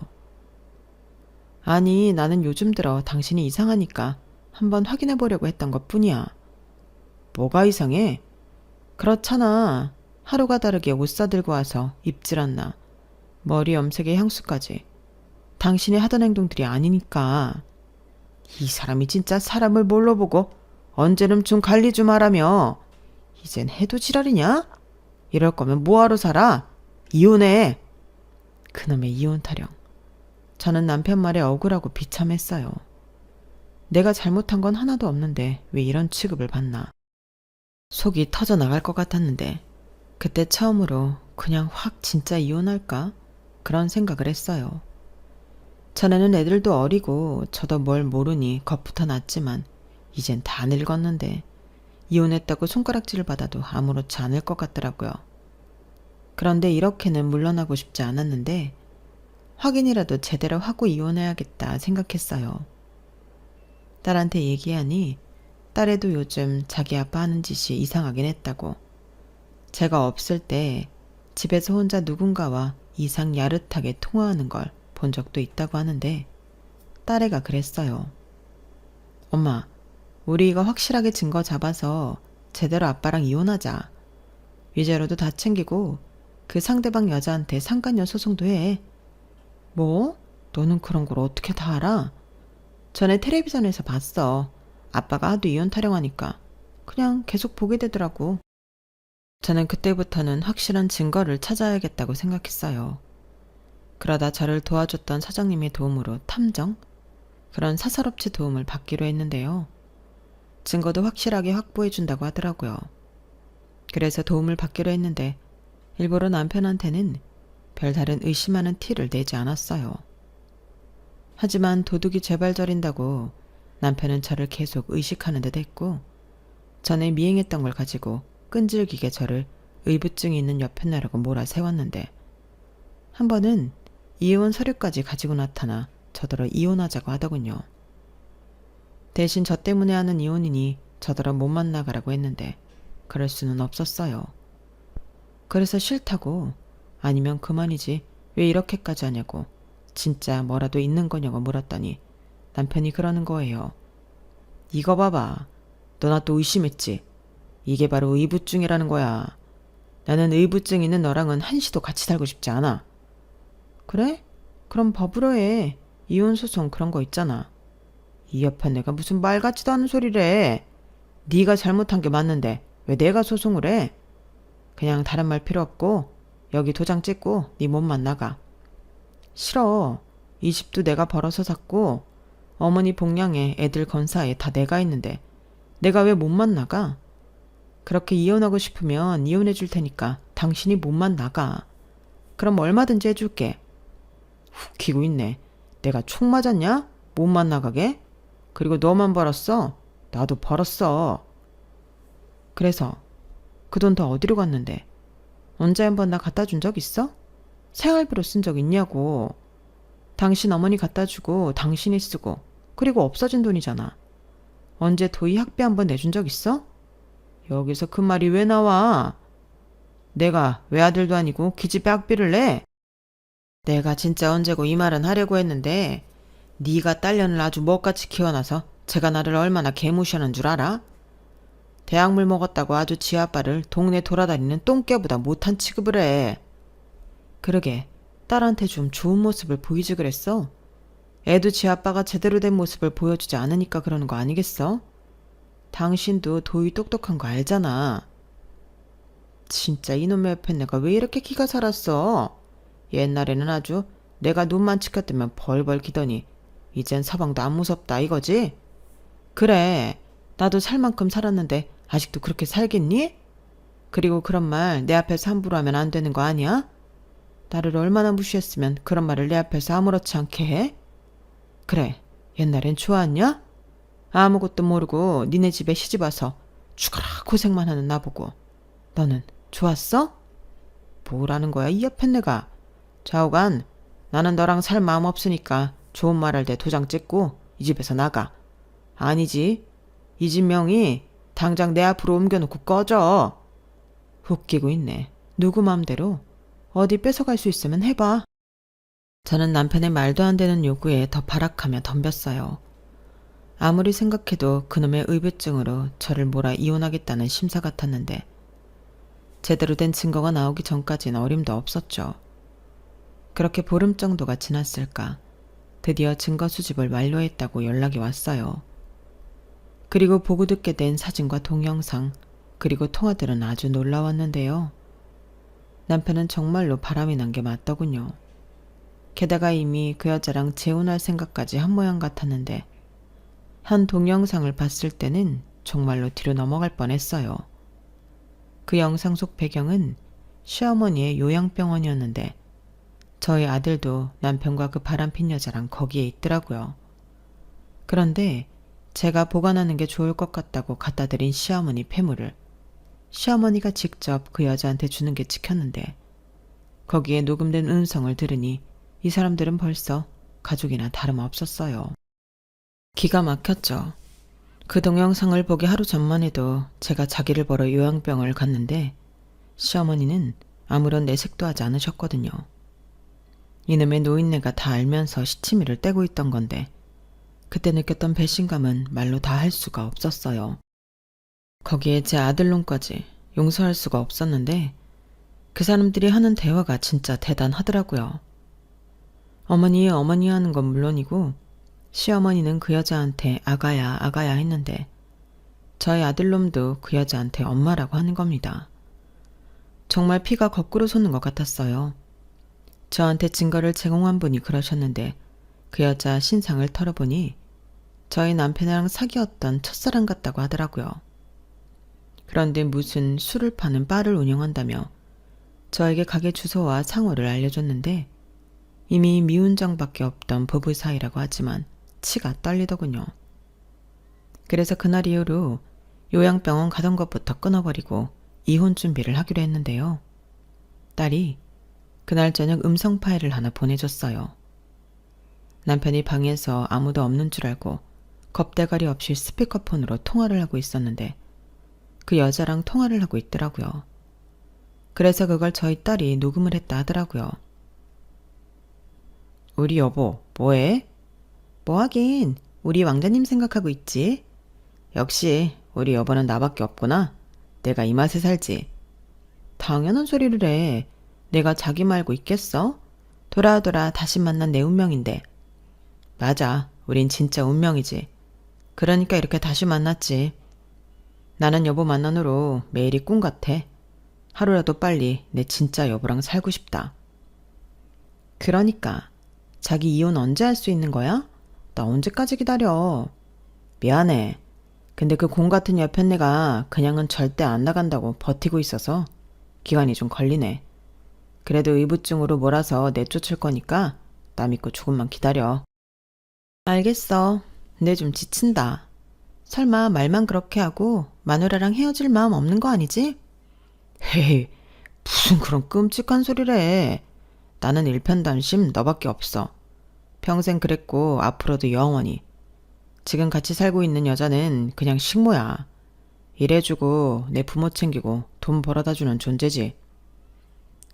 아니, 나는 요즘 들어 당신이 이상하니까 한번 확인해 보려고 했던 것 뿐이야. 뭐가 이상해? 그렇잖아. 하루가 다르게 옷 사들고 와서 입질 않나. 머리 염색에 향수까지. 당신이 하던 행동들이 아니니까. 이 사람이 진짜 사람을 뭘로 보고 언제는 좀 관리 좀 하라며. 이젠 해도 지랄이냐? 이럴 거면 뭐하러 살아? 이혼해. 그놈의 이혼 타령. 저는 남편 말에 억울하고 비참했어요. 내가 잘못한 건 하나도 없는데 왜 이런 취급을 받나. 속이 터져 나갈 것 같았는데 그때 처음으로 그냥 확 진짜 이혼할까? 그런 생각을 했어요. 전에는 애들도 어리고 저도 뭘 모르니 겁부터 났지만 이젠 다 늙었는데 이혼했다고 손가락질을 받아도 아무렇지 않을 것 같더라고요. 그런데 이렇게는 물러나고 싶지 않았는데 확인이라도 제대로 하고 이혼해야겠다 생각했어요. 딸한테 얘기하니 딸애도 요즘 자기 아빠 하는 짓이 이상하긴 했다고. 제가 없을 때 집에서 혼자 누군가와 이상 야릇하게 통화하는 걸 본 적도 있다고 하는데 딸애가 그랬어요. 엄마, 우리 이거 확실하게 증거 잡아서 제대로 아빠랑 이혼하자. 위자료도 다 챙기고 그 상대방 여자한테 상간녀 소송도 해. 뭐? 너는 그런 걸 어떻게 다 알아? 전에 텔레비전에서 봤어. 아빠가 하도 이혼 타령하니까 그냥 계속 보게 되더라고. 저는 그때부터는 확실한 증거를 찾아야겠다고 생각했어요. 그러다 저를 도와줬던 사장님의 도움으로 탐정? 그런 사설업체 도움을 받기로 했는데요. 증거도 확실하게 확보해준다고 하더라고요. 그래서 도움을 받기로 했는데 일부러 남편한테는 별다른 의심하는 티를 내지 않았어요. 하지만 도둑이 죄발 저린다고 남편은 저를 계속 의식하는 듯 했고 전에 미행했던 걸 가지고 끈질기게 저를 의부증이 있는 여편네라고 몰아세웠는데 한 번은 이혼 서류까지 가지고 나타나 저더러 이혼하자고 하더군요. 대신 저 때문에 하는 이혼이니 저더러 못 만나가라고 했는데 그럴 수는 없었어요. 그래서 싫다고 아니면 그만이지 왜 이렇게까지 하냐고 진짜 뭐라도 있는 거냐고 물었더니 남편이 그러는 거예요. 이거 봐봐. 너나 또 의심했지? 이게 바로 의부증이라는 거야. 나는 의부증 있는 너랑은 한시도 같이 살고 싶지 않아. 그래? 그럼 법으로 해. 이혼소송 그런 거 있잖아. 이 옆에 내가 무슨 말 같지도 않은 소리래. 네가 잘못한 게 맞는데 왜 내가 소송을 해? 그냥 다른 말 필요 없고 여기 도장 찍고 네 몸만 나가. 싫어. 이 집도 내가 벌어서 샀고 어머니 복량에 애들 건사에 다 내가 있는데 내가 왜 몸만 나가? 그렇게 이혼하고 싶으면 이혼해 줄 테니까 당신이 몸만 나가. 그럼 얼마든지 해줄게. 웃기고 있네. 내가 총 맞았냐? 몸만 나가게? 그리고 너만 벌었어? 나도 벌었어. 그래서 그 돈 다 어디로 갔는데? 언제 한번 나 갖다 준 적 있어? 생활비로 쓴 적 있냐고. 당신 어머니 갖다 주고 당신이 쓰고 그리고 없어진 돈이잖아. 언제 도희 학비 한번 내준 적 있어? 여기서 그 말이 왜 나와? 내가 외아들도 아니고 기집애 학비를 내? 내가 진짜 언제고 이 말은 하려고 했는데 네가 딸년을 아주 먹같이 키워놔서 제가 나를 얼마나 개무시하는 줄 알아? 대학물 먹었다고 아주 지 아빠를 동네 돌아다니는 똥개보다 못한 취급을 해. 그러게 딸한테 좀 좋은 모습을 보이지 그랬어? 애도 지 아빠가 제대로 된 모습을 보여주지 않으니까 그러는 거 아니겠어? 당신도 도희 똑똑한 거 알잖아. 진짜 이놈의 옆에 내가 왜 이렇게 기가 살았어? 옛날에는 아주 내가 눈만 치켜뜨면 벌벌 기더니 이젠 서방도 안 무섭다 이거지? 그래, 나도 살 만큼 살았는데 아직도 그렇게 살겠니? 그리고 그런 말 내 앞에서 함부로 하면 안 되는 거 아니야? 나를 얼마나 무시했으면 그런 말을 내 앞에서 아무렇지 않게 해? 그래, 옛날엔 좋았냐? 아무것도 모르고 니네 집에 시집와서 죽어라 고생만 하는 나보고 너는 좋았어? 뭐라는 거야 이 옆에 내가. 좌우간 나는 너랑 살 마음 없으니까 좋은 말 할 때 도장 찍고 이 집에서 나가. 아니지. 이 집 명의 당장 내 앞으로 옮겨놓고 꺼져. 웃기고 있네. 누구 맘대로 어디 뺏어갈 수 있으면 해봐. 저는 남편의 말도 안 되는 요구에 더 발악하며 덤볐어요. 아무리 생각해도 그놈의 의부증으로 저를 몰아 이혼하겠다는 심사 같았는데 제대로 된 증거가 나오기 전까진 어림도 없었죠. 그렇게 보름 정도가 지났을까 드디어 증거 수집을 완료했다고 연락이 왔어요. 그리고 보고 듣게 된 사진과 동영상 그리고 통화들은 아주 놀라웠는데요. 남편은 정말로 바람이 난 게 맞더군요. 게다가 이미 그 여자랑 재혼할 생각까지 한 모양 같았는데 한 동영상을 봤을 때는 정말로 뒤로 넘어갈 뻔했어요. 그 영상 속 배경은 시어머니의 요양병원이었는데 저희 아들도 남편과 그 바람핀 여자랑 거기에 있더라고요. 그런데 제가 보관하는 게 좋을 것 같다고 갖다 드린 시어머니 폐물을 시어머니가 직접 그 여자한테 주는 게 찍혔는데 거기에 녹음된 음성을 들으니 이 사람들은 벌써 가족이나 다름없었어요. 기가 막혔죠. 그 동영상을 보기 하루 전만 해도 제가 자기를 보러 요양병원을 갔는데 시어머니는 아무런 내색도 하지 않으셨거든요. 이놈의 노인네가 다 알면서 시치미를 떼고 있던 건데 그때 느꼈던 배신감은 말로 다 할 수가 없었어요. 거기에 제 아들놈까지 용서할 수가 없었는데 그 사람들이 하는 대화가 진짜 대단하더라고요. 어머니 하는 건 물론이고 시어머니는 그 여자한테 아가야 아가야 했는데 저희 아들놈도 그 여자한테 엄마라고 하는 겁니다. 정말 피가 거꾸로 솟는 것 같았어요. 저한테 증거를 제공한 분이 그러셨는데 그 여자 신상을 털어보니 저희 남편이랑 사귀었던 첫사랑 같다고 하더라고요. 그런데 무슨 술을 파는 바를 운영한다며 저에게 가게 주소와 상호를 알려줬는데 이미 미운정밖에 없던 부부 사이라고 하지만 치가 떨리더군요. 그래서 그날 이후로 요양병원 가던 것부터 끊어버리고 이혼 준비를 하기로 했는데요. 딸이 그날 저녁 음성 파일을 하나 보내줬어요. 남편이 방에서 아무도 없는 줄 알고 겁대가리 없이 스피커폰으로 통화를 하고 있었는데 그 여자랑 통화를 하고 있더라고요. 그래서 그걸 저희 딸이 녹음을 했다 하더라고요. 우리 여보, 뭐해? 뭐하긴, 우리 왕자님 생각하고 있지. 역시 우리 여보는 나밖에 없구나. 내가 이 맛에 살지. 당연한 소리를 해. 내가 자기 말고 있겠어? 돌아 다시 만난 내 운명인데. 맞아, 우린 진짜 운명이지. 그러니까 이렇게 다시 만났지. 나는 여보 만난 후로 매일이 꿈 같아. 하루라도 빨리 내 진짜 여보랑 살고 싶다. 그러니까 자기 이혼 언제 할 수 있는 거야? 나 언제까지 기다려. 미안해. 근데 그 공 같은 여편네가 그냥은 절대 안 나간다고 버티고 있어서 기간이 좀 걸리네. 그래도 의부증으로 몰아서 내쫓을 거니까 나 믿고 조금만 기다려. 알겠어. 근데 좀 지친다. 설마 말만 그렇게 하고 마누라랑 헤어질 마음 없는 거 아니지? 헤이, 무슨 그런 끔찍한 소리를 해. 나는 일편단심 너밖에 없어. 평생 그랬고 앞으로도 영원히. 지금 같이 살고 있는 여자는 그냥 식모야. 일해주고 내 부모 챙기고 돈 벌어다 주는 존재지.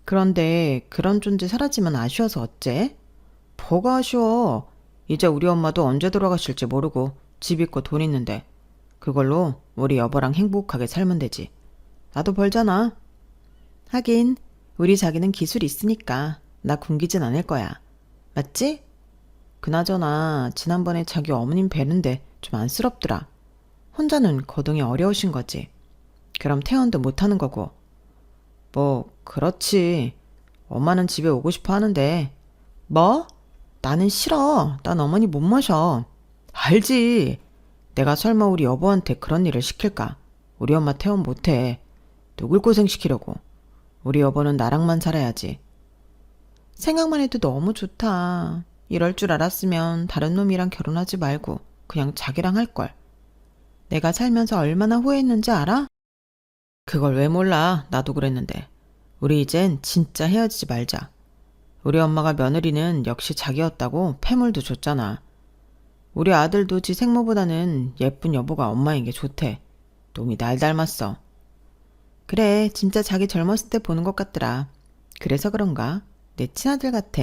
그런데 그런 존재 사라지면 아쉬워서 어째? 뭐가 아쉬워. 이제 우리 엄마도 언제 돌아가실지 모르고 집 있고 돈 있는데 그걸로 우리 여보랑 행복하게 살면 되지. 나도 벌잖아. 하긴 우리 자기는 기술이 있으니까 나 굶기진 않을 거야. 맞지? 그나저나 지난번에 자기 어머님 뵈는데 좀 안쓰럽더라. 혼자는 거동이 어려우신 거지. 그럼 퇴원도 못하는 거고. 뭐 그렇지. 엄마는 집에 오고 싶어 하는데. 뭐? 나는 싫어. 난 어머니 못 모셔. 알지. 내가 설마 우리 여보한테 그런 일을 시킬까? 우리 엄마 퇴원 못해. 누굴 고생시키려고. 우리 여보는 나랑만 살아야지. 생각만 해도 너무 좋다. 이럴 줄 알았으면 다른 놈이랑 결혼하지 말고 그냥 자기랑 할걸. 내가 살면서 얼마나 후회했는지 알아? 그걸 왜 몰라. 나도 그랬는데. 우리 이젠 진짜 헤어지지 말자. 우리 엄마가 며느리는 역시 자기였다고 폐물도 줬잖아. 우리 아들도 지 생모보다는 예쁜 여보가 엄마인 게 좋대. 놈이 날 닮았어. 그래, 진짜 자기 젊었을 때 보는 것 같더라. 그래서 그런가? 내 친아들 같아.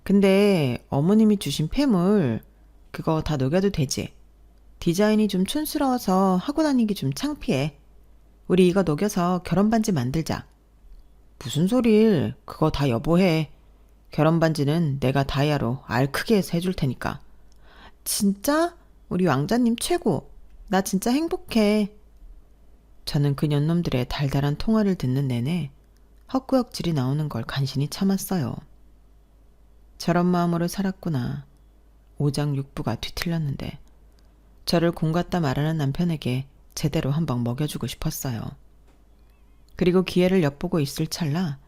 근데 어머님이 주신 폐물 그거 다 녹여도 되지? 디자인이 좀 촌스러워서 하고 다니기 좀 창피해. 우리 이거 녹여서 결혼 반지 만들자. 무슨 소릴? 그거 다 여보 해. 결혼 반지는 내가 다이아로 알 크게 해서 해줄 테니까. 진짜? 우리 왕자님 최고. 나 진짜 행복해. 저는 그 년놈들의 달달한 통화를 듣는 내내 헛구역질이 나오는 걸 간신히 참았어요. 저런 마음으로 살았구나. 오장육부가 뒤틀렸는데 저를 공갔다 말하는 남편에게 제대로 한방 먹여주고 싶었어요. 그리고 기회를 엿보고 있을 찰나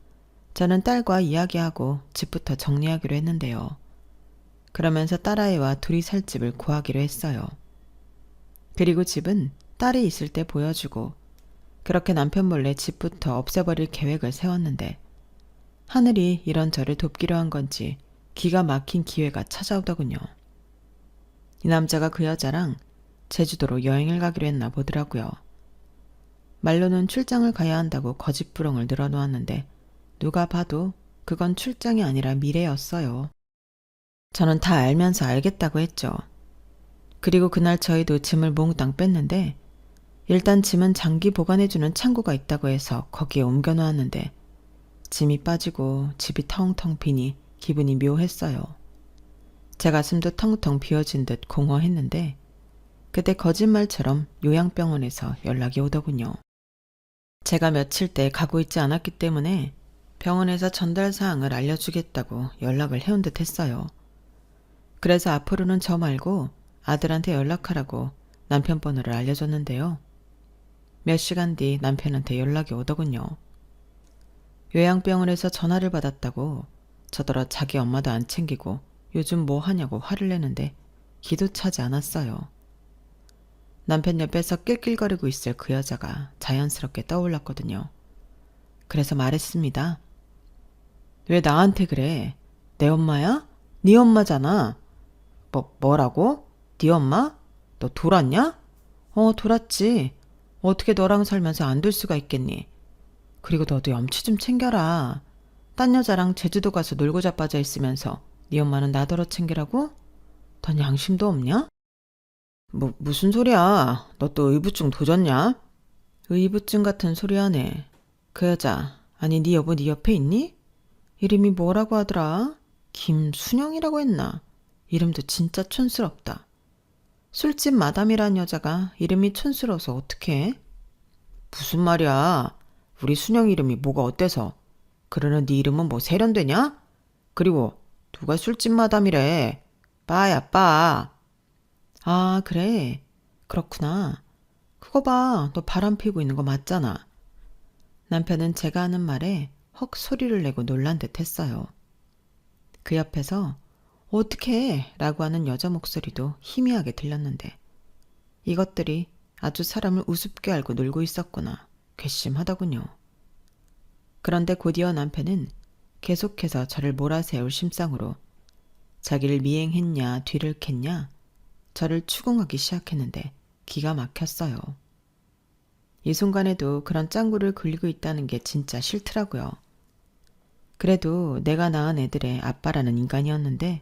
저는 딸과 이야기하고 집부터 정리하기로 했는데요. 그러면서 딸아이와 둘이 살 집을 구하기로 했어요. 그리고 집은 딸이 있을 때 보여주고 그렇게 남편 몰래 집부터 없애버릴 계획을 세웠는데 하늘이 이런 저를 돕기로 한 건지 기가 막힌 기회가 찾아오더군요. 이 남자가 그 여자랑 제주도로 여행을 가기로 했나 보더라고요. 말로는 출장을 가야 한다고 거짓부렁을 늘어놓았는데 누가 봐도 그건 출장이 아니라 미래였어요. 저는 다 알면서 알겠다고 했죠. 그리고 그날 저희도 짐을 몽땅 뺐는데 일단 짐은 장기 보관해주는 창고가 있다고 해서 거기에 옮겨놓았는데 짐이 빠지고 집이 텅텅 비니 기분이 묘했어요. 제 가슴도 텅텅 비어진 듯 공허했는데 그때 거짓말처럼 요양병원에서 연락이 오더군요. 제가 며칠째 가고 있지 않았기 때문에 병원에서 전달 사항을 알려주겠다고 연락을 해온 듯 했어요. 그래서 앞으로는 저 말고 아들한테 연락하라고 남편 번호를 알려줬는데요. 몇 시간 뒤 남편한테 연락이 오더군요. 요양병원에서 전화를 받았다고 저더러 자기 엄마도 안 챙기고 요즘 뭐 하냐고 화를 내는데 기도 차지 않았어요. 남편 옆에서 낄낄거리고 있을 그 여자가 자연스럽게 떠올랐거든요. 그래서 말했습니다. 왜 나한테 그래? 내 엄마야? 네 엄마잖아. 뭐라고? 네 엄마? 너 돌았냐? 돌았지. 어떻게 너랑 살면서 안 될 수가 있겠니? 그리고 너도 염치 좀 챙겨라. 딴 여자랑 제주도 가서 놀고 자빠져 있으면서 네 엄마는 나더러 챙기라고? 넌 양심도 없냐? 무슨 소리야? 너 또 의부증 도졌냐? 의부증 같은 소리 하네. 그 여자, 아니 네 여보 네 옆에 있니? 이름이 뭐라고 하더라? 김순영이라고 했나? 이름도 진짜 촌스럽다. 술집 마담이란 여자가 이름이 촌스러워서 어떡해? 무슨 말이야? 우리 순영 이름이 뭐가 어때서? 그러는 네 이름은 뭐 세련되냐? 그리고 누가 술집 마담이래? 빠야 빠. 아 그래? 그렇구나. 그거 봐. 너 바람 피우고 있는 거 맞잖아. 남편은 제가 하는 말에 헉 소리를 내고 놀란 듯 했어요. 그 옆에서 어떡해 라고 하는 여자 목소리도 희미하게 들렸는데 이것들이 아주 사람을 우습게 알고 놀고 있었구나 괘씸하더군요. 그런데 곧이어 남편은 계속해서 저를 몰아세울 심상으로 자기를 미행했냐 뒤를 캤냐 저를 추궁하기 시작했는데 기가 막혔어요. 이 순간에도 그런 짱구를 굴리고 있다는 게 진짜 싫더라고요. 그래도 내가 낳은 애들의 아빠라는 인간이었는데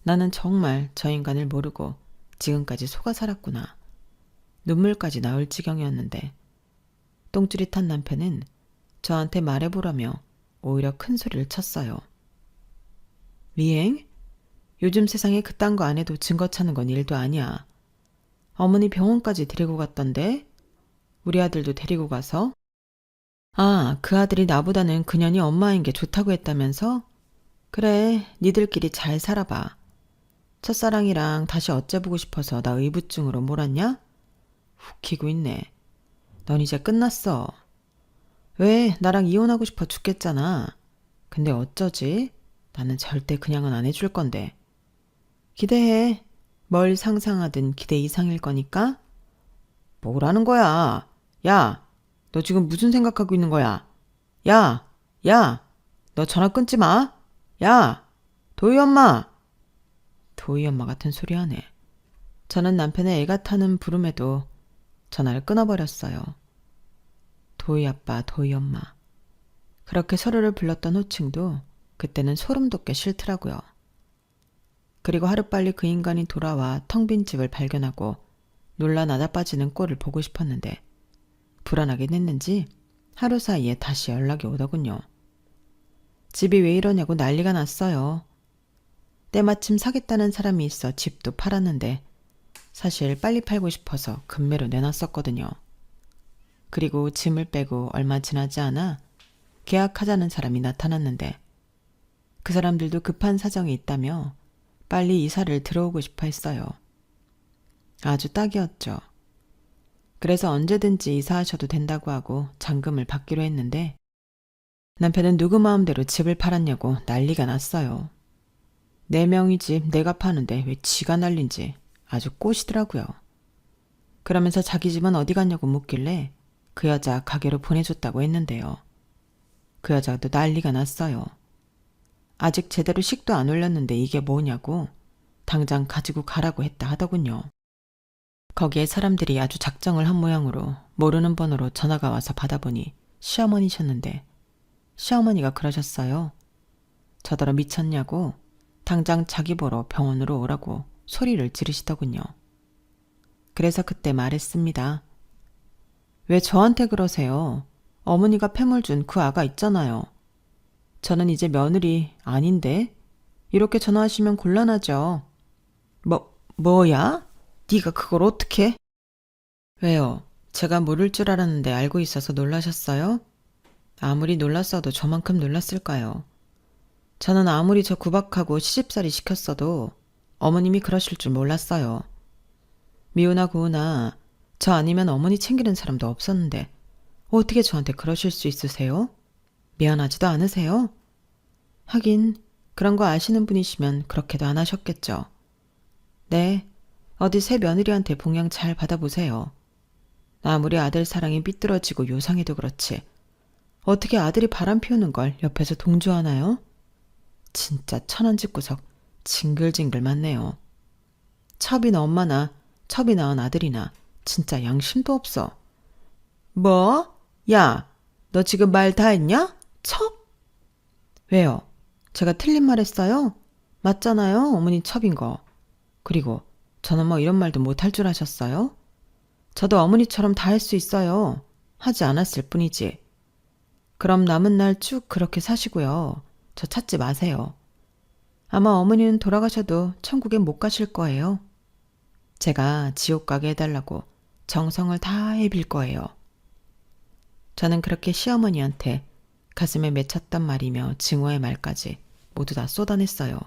나는 정말 저 인간을 모르고 지금까지 속아 살았구나. 눈물까지 나올 지경이었는데 똥줄이 탄 남편은 저한테 말해보라며 오히려 큰 소리를 쳤어요. 미행? 요즘 세상에 그딴 거 안 해도 증거 찾는 건 일도 아니야. 어머니 병원까지 데리고 갔던데? 우리 아들도 데리고 가서? 아, 그 아들이 나보다는 그년이 엄마인 게 좋다고 했다면서? 그래, 니들끼리 잘 살아봐. 첫사랑이랑 다시 어째보고 싶어서 나 의부증으로 몰았냐? 웃기고 있네. 넌 이제 끝났어. 왜? 나랑 이혼하고 싶어 죽겠잖아. 근데 어쩌지? 나는 절대 그냥은 안 해줄 건데. 기대해. 뭘 상상하든 기대 이상일 거니까. 뭐라는 거야? 야, 너 지금 무슨 생각하고 있는 거야? 야, 너 전화 끊지 마. 야, 도희 엄마. 도희 엄마 같은 소리 하네. 저는 남편의 애가 타는 부름에도 전화를 끊어버렸어요. 도희 아빠, 도희 엄마. 그렇게 서로를 불렀던 호칭도 그때는 소름 돋게 싫더라고요. 그리고 하루빨리 그 인간이 돌아와 텅 빈 집을 발견하고 놀라 나다빠지는 꼴을 보고 싶었는데 불안하긴 했는지 하루 사이에 다시 연락이 오더군요. 집이 왜 이러냐고 난리가 났어요. 때마침 사겠다는 사람이 있어 집도 팔았는데 사실 빨리 팔고 싶어서 금매로 내놨었거든요. 그리고 짐을 빼고 얼마 지나지 않아 계약하자는 사람이 나타났는데 그 사람들도 급한 사정이 있다며 빨리 이사를 들어오고 싶어 했어요. 아주 딱이었죠. 그래서 언제든지 이사하셔도 된다고 하고 잔금을 받기로 했는데 남편은 누구 마음대로 집을 팔았냐고 난리가 났어요. 네 명이 집 내가 파는데 왜 지가 날린지 아주 꼬시더라고요. 그러면서 자기 집은 어디 갔냐고 묻길래 그 여자 가게로 보내줬다고 했는데요. 그 여자도 난리가 났어요. 아직 제대로 식도 안 올렸는데 이게 뭐냐고 당장 가지고 가라고 했다 하더군요. 거기에 사람들이 아주 작정을 한 모양으로 모르는 번호로 전화가 와서 받아보니 시어머니셨는데 시어머니가 그러셨어요. 저더러 미쳤냐고 당장 자기 보러 병원으로 오라고 소리를 지르시더군요. 그래서 그때 말했습니다. 왜 저한테 그러세요? 어머니가 폐물 준 그 아가 있잖아요. 저는 이제 며느리 아닌데 이렇게 전화하시면 곤란하죠. 뭐야? 네가 그걸 어떻게? 왜요? 제가 모를 줄 알았는데 알고 있어서 놀라셨어요? 아무리 놀랐어도 저만큼 놀랐을까요? 저는 아무리 저 구박하고 시집살이 시켰어도 어머님이 그러실 줄 몰랐어요. 미우나 고우나 저 아니면 어머니 챙기는 사람도 없었는데 어떻게 저한테 그러실 수 있으세요? 미안하지도 않으세요? 하긴 그런 거 아시는 분이시면 그렇게도 안 하셨겠죠. 네, 어디 새 며느리한테 봉양 잘 받아보세요. 아무리 아들 사랑이 삐뚤어지고 요상해도 그렇지 어떻게 아들이 바람 피우는 걸 옆에서 동조하나요? 진짜 천안집구석 징글징글 맞네요. 첩인 엄마나 첩이 낳은 아들이나 진짜 양심도 없어. 뭐? 야, 너 지금 말 다 했냐? 첩? 왜요? 제가 틀린 말 했어요? 맞잖아요, 어머니 첩인 거. 그리고 저는 뭐 이런 말도 못할 줄 아셨어요? 저도 어머니처럼 다 할 수 있어요. 하지 않았을 뿐이지. 그럼 남은 날 쭉 그렇게 사시고요. 저 찾지 마세요. 아마 어머니는 돌아가셔도 천국에 못 가실 거예요. 제가 지옥 가게 해달라고 정성을 다해 빌 거예요. 저는 그렇게 시어머니한테 가슴에 맺혔단 말이며 증오의 말까지 모두 다 쏟아냈어요.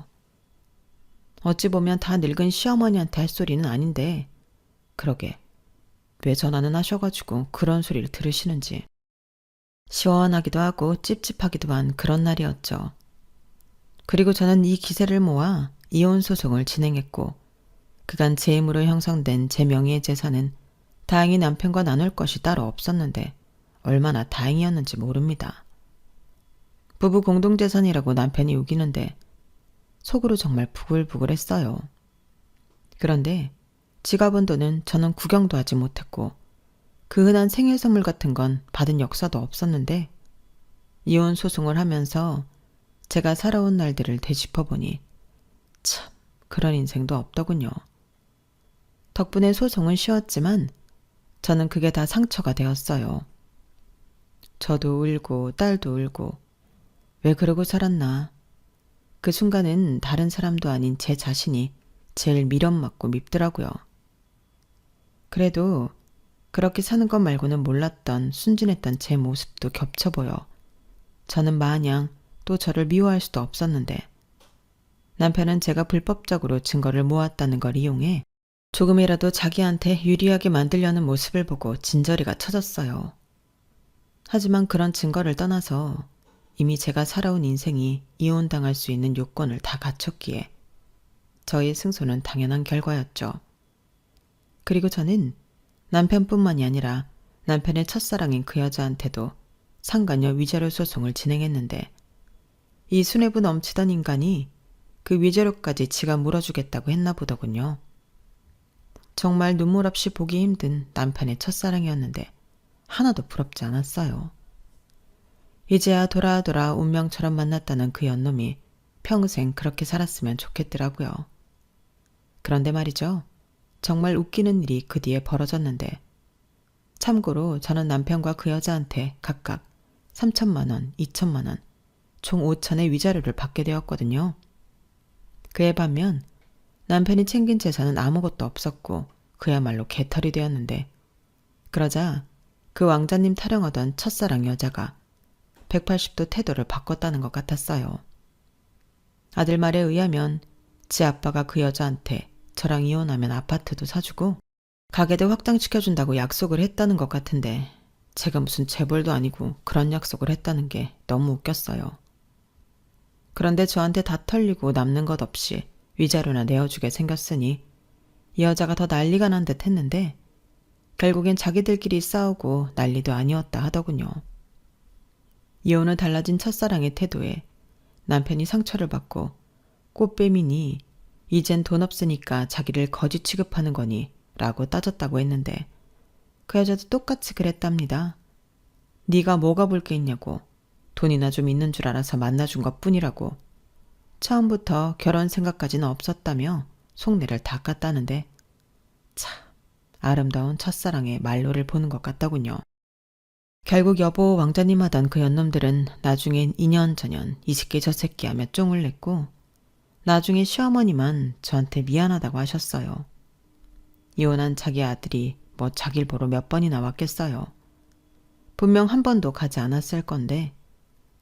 어찌 보면 다 늙은 시어머니한테 할 소리는 아닌데 그러게 왜 전화는 하셔가지고 그런 소리를 들으시는지. 시원하기도 하고 찝찝하기도 한 그런 날이었죠. 그리고 저는 이 기세를 모아 이혼 소송을 진행했고 그간 제 힘으로 형성된 제 명의의 재산은 다행히 남편과 나눌 것이 따로 없었는데 얼마나 다행이었는지 모릅니다. 부부 공동재산이라고 남편이 우기는데 속으로 정말 부글부글했어요. 그런데 지가 번 돈은 저는 구경도 하지 못했고 그 흔한 생일 선물 같은 건 받은 역사도 없었는데 이혼 소송을 하면서 제가 살아온 날들을 되짚어보니 참 그런 인생도 없더군요. 덕분에 소송은 쉬웠지만 저는 그게 다 상처가 되었어요. 저도 울고 딸도 울고 왜 그러고 살았나. 그 순간은 다른 사람도 아닌 제 자신이 제일 미련맞고 밉더라고요. 그래도 그렇게 사는 것 말고는 몰랐던 순진했던 제 모습도 겹쳐 보여 저는 마냥 또 저를 미워할 수도 없었는데 남편은 제가 불법적으로 증거를 모았다는 걸 이용해 조금이라도 자기한테 유리하게 만들려는 모습을 보고 진저리가 쳐졌어요. 하지만 그런 증거를 떠나서 이미 제가 살아온 인생이 이혼당할 수 있는 요건을 다 갖췄기에 저의 승소는 당연한 결과였죠. 그리고 저는 남편뿐만이 아니라 남편의 첫사랑인 그 여자한테도 상간녀 위자료 소송을 진행했는데 이 수뇌부 넘치던 인간이 그 위자료까지 지가 물어주겠다고 했나 보더군요. 정말 눈물 없이 보기 힘든 남편의 첫사랑이었는데 하나도 부럽지 않았어요. 이제야 돌아 운명처럼 만났다는 그 연놈이 평생 그렇게 살았으면 좋겠더라고요. 그런데 말이죠. 정말 웃기는 일이 그 뒤에 벌어졌는데, 참고로 저는 남편과 그 여자한테 각각 3천만 원, 2천만 원, 총 5천의 위자료를 받게 되었거든요. 그에 반면 남편이 챙긴 재산은 아무것도 없었고 그야말로 개털이 되었는데, 그러자 그 왕자님 타령하던 첫사랑 여자가 180도 태도를 바꿨다는 것 같았어요. 아들 말에 의하면 지 아빠가 그 여자한테 저랑 이혼하면 아파트도 사주고 가게도 확장시켜준다고 약속을 했다는 것 같은데, 제가 무슨 재벌도 아니고 그런 약속을 했다는 게 너무 웃겼어요. 그런데 저한테 다 털리고 남는 것 없이 위자료나 내어주게 생겼으니 이 여자가 더 난리가 난 듯 했는데, 결국엔 자기들끼리 싸우고 난리도 아니었다 하더군요. 이혼 후 달라진 첫사랑의 태도에 남편이 상처를 받고 꽃뱀이니 이젠 돈 없으니까 자기를 거지 취급하는 거니 라고 따졌다고 했는데, 그 여자도 똑같이 그랬답니다. 네가 뭐가 볼 게 있냐고, 돈이나 좀 있는 줄 알아서 만나준 것뿐이라고, 처음부터 결혼 생각까지는 없었다며 속내를 다 깠다는데, 참 아름다운 첫사랑의 말로를 보는 것 같더군요. 결국 여보 왕자님 하던 그 연놈들은 나중엔 2년 전년 이 새끼 저 새끼 하며 쫑을 냈고, 나중에 시어머니만 저한테 미안하다고 하셨어요. 이혼한 자기 아들이 뭐 자길 보러 몇 번이나 왔겠어요. 분명 한 번도 가지 않았을 건데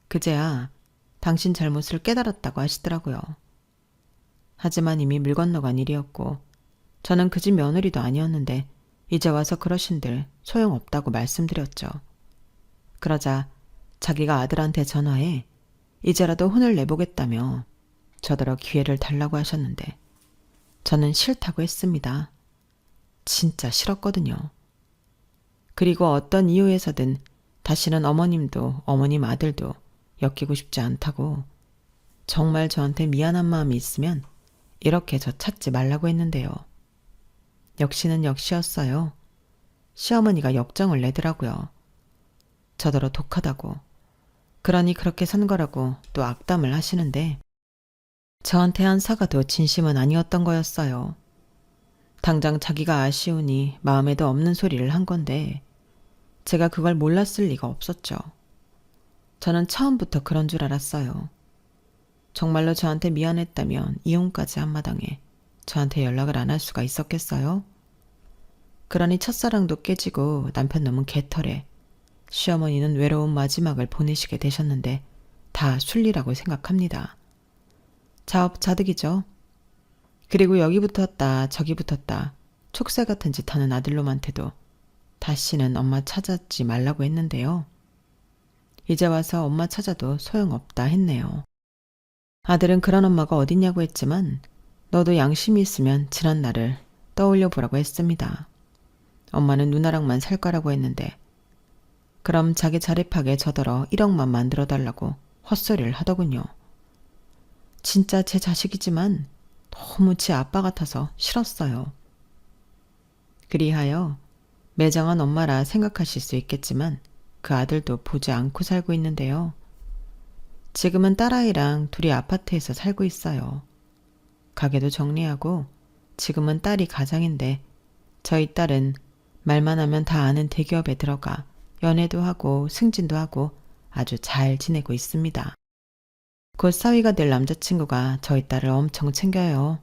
그제야 당신 잘못을 깨달았다고 하시더라고요. 하지만 이미 물 건너간 일이었고 저는 그 집 며느리도 아니었는데 이제 와서 그러신들 소용없다고 말씀드렸죠. 그러자 자기가 아들한테 전화해 이제라도 혼을 내보겠다며 저더러 기회를 달라고 하셨는데, 저는 싫다고 했습니다. 진짜 싫었거든요. 그리고 어떤 이유에서든 다시는 어머님도 어머님 아들도 엮이고 싶지 않다고, 정말 저한테 미안한 마음이 있으면 이렇게 저 찾지 말라고 했는데요. 역시는 역시였어요. 시어머니가 역정을 내더라고요. 저더러 독하다고. 그러니 그렇게 산 거라고 또 악담을 하시는데, 저한테 한 사과도 진심은 아니었던 거였어요. 당장 자기가 아쉬우니 마음에도 없는 소리를 한 건데 제가 그걸 몰랐을 리가 없었죠. 저는 처음부터 그런 줄 알았어요. 정말로 저한테 미안했다면 이혼까지 한 마당에 저한테 연락을 안 할 수가 있었겠어요? 그러니 첫사랑도 깨지고 남편 놈은 개털에, 시어머니는 외로운 마지막을 보내시게 되셨는데 다 순리라고 생각합니다. 자업자득이죠. 그리고 여기 붙었다 저기 붙었다 촉새 같은 짓 하는 아들놈한테도 다시는 엄마 찾아지 말라고 했는데요. 이제 와서 엄마 찾아도 소용없다 했네요. 아들은 그런 엄마가 어딨냐고 했지만 너도 양심이 있으면 지난 날을 떠올려 보라고 했습니다. 엄마는 누나랑만 살 거라고 했는데 그럼 자기 자립하게 저더러 1억만 만들어 달라고 헛소리를 하더군요. 진짜 제 자식이지만 너무 제 아빠 같아서 싫었어요. 그리하여 매정한 엄마라 생각하실 수 있겠지만 그 아들도 보지 않고 살고 있는데요. 지금은 딸아이랑 둘이 아파트에서 살고 있어요. 가게도 정리하고 지금은 딸이 가장인데 저희 딸은 말만 하면 다 아는 대기업에 들어가 연애도 하고 승진도 하고 아주 잘 지내고 있습니다. 곧 사위가 될 남자친구가 저희 딸을 엄청 챙겨요.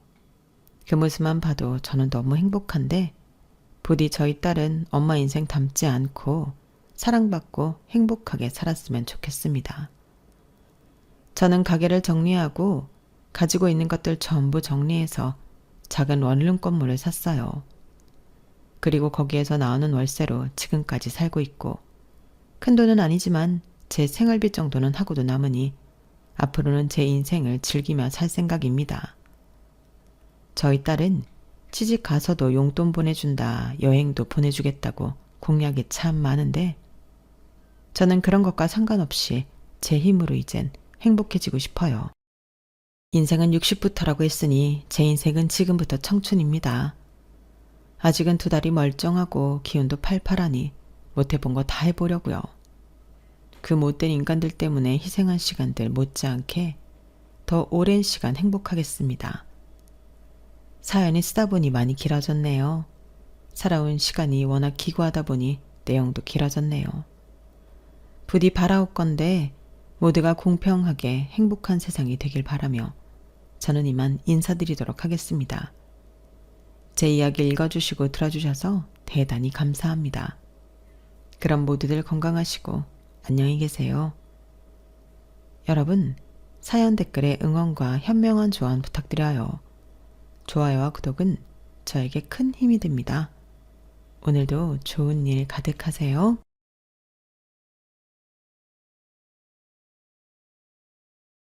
그 모습만 봐도 저는 너무 행복한데 부디 저희 딸은 엄마 인생 닮지 않고 사랑받고 행복하게 살았으면 좋겠습니다. 저는 가게를 정리하고 가지고 있는 것들 전부 정리해서 작은 원룸 건물을 샀어요. 그리고 거기에서 나오는 월세로 지금까지 살고 있고, 큰 돈은 아니지만 제 생활비 정도는 하고도 남으니 앞으로는 제 인생을 즐기며 살 생각입니다. 저희 딸은 시집 가서도 용돈 보내준다, 여행도 보내주겠다고 공약이 참 많은데 저는 그런 것과 상관없이 제 힘으로 이젠 행복해지고 싶어요. 인생은 60부터라고 했으니 제 인생은 지금부터 청춘입니다. 아직은 두 다리 멀쩡하고 기운도 팔팔하니 못해본 거 다 해보려고요. 그 못된 인간들 때문에 희생한 시간들 못지않게 더 오랜 시간 행복하겠습니다. 사연이 쓰다 보니 많이 길어졌네요. 살아온 시간이 워낙 기구하다 보니 내용도 길어졌네요. 부디 바라옵건대 모두가 공평하게 행복한 세상이 되길 바라며 저는 이만 인사드리도록 하겠습니다. 제 이야기 읽어주시고 들어주셔서 대단히 감사합니다. 그럼 모두들 건강하시고 안녕히 계세요. 여러분, 사연 댓글에 응원과 현명한 조언 부탁드려요. 좋아요와 구독은 저에게 큰 힘이 됩니다. 오늘도 좋은 일 가득하세요.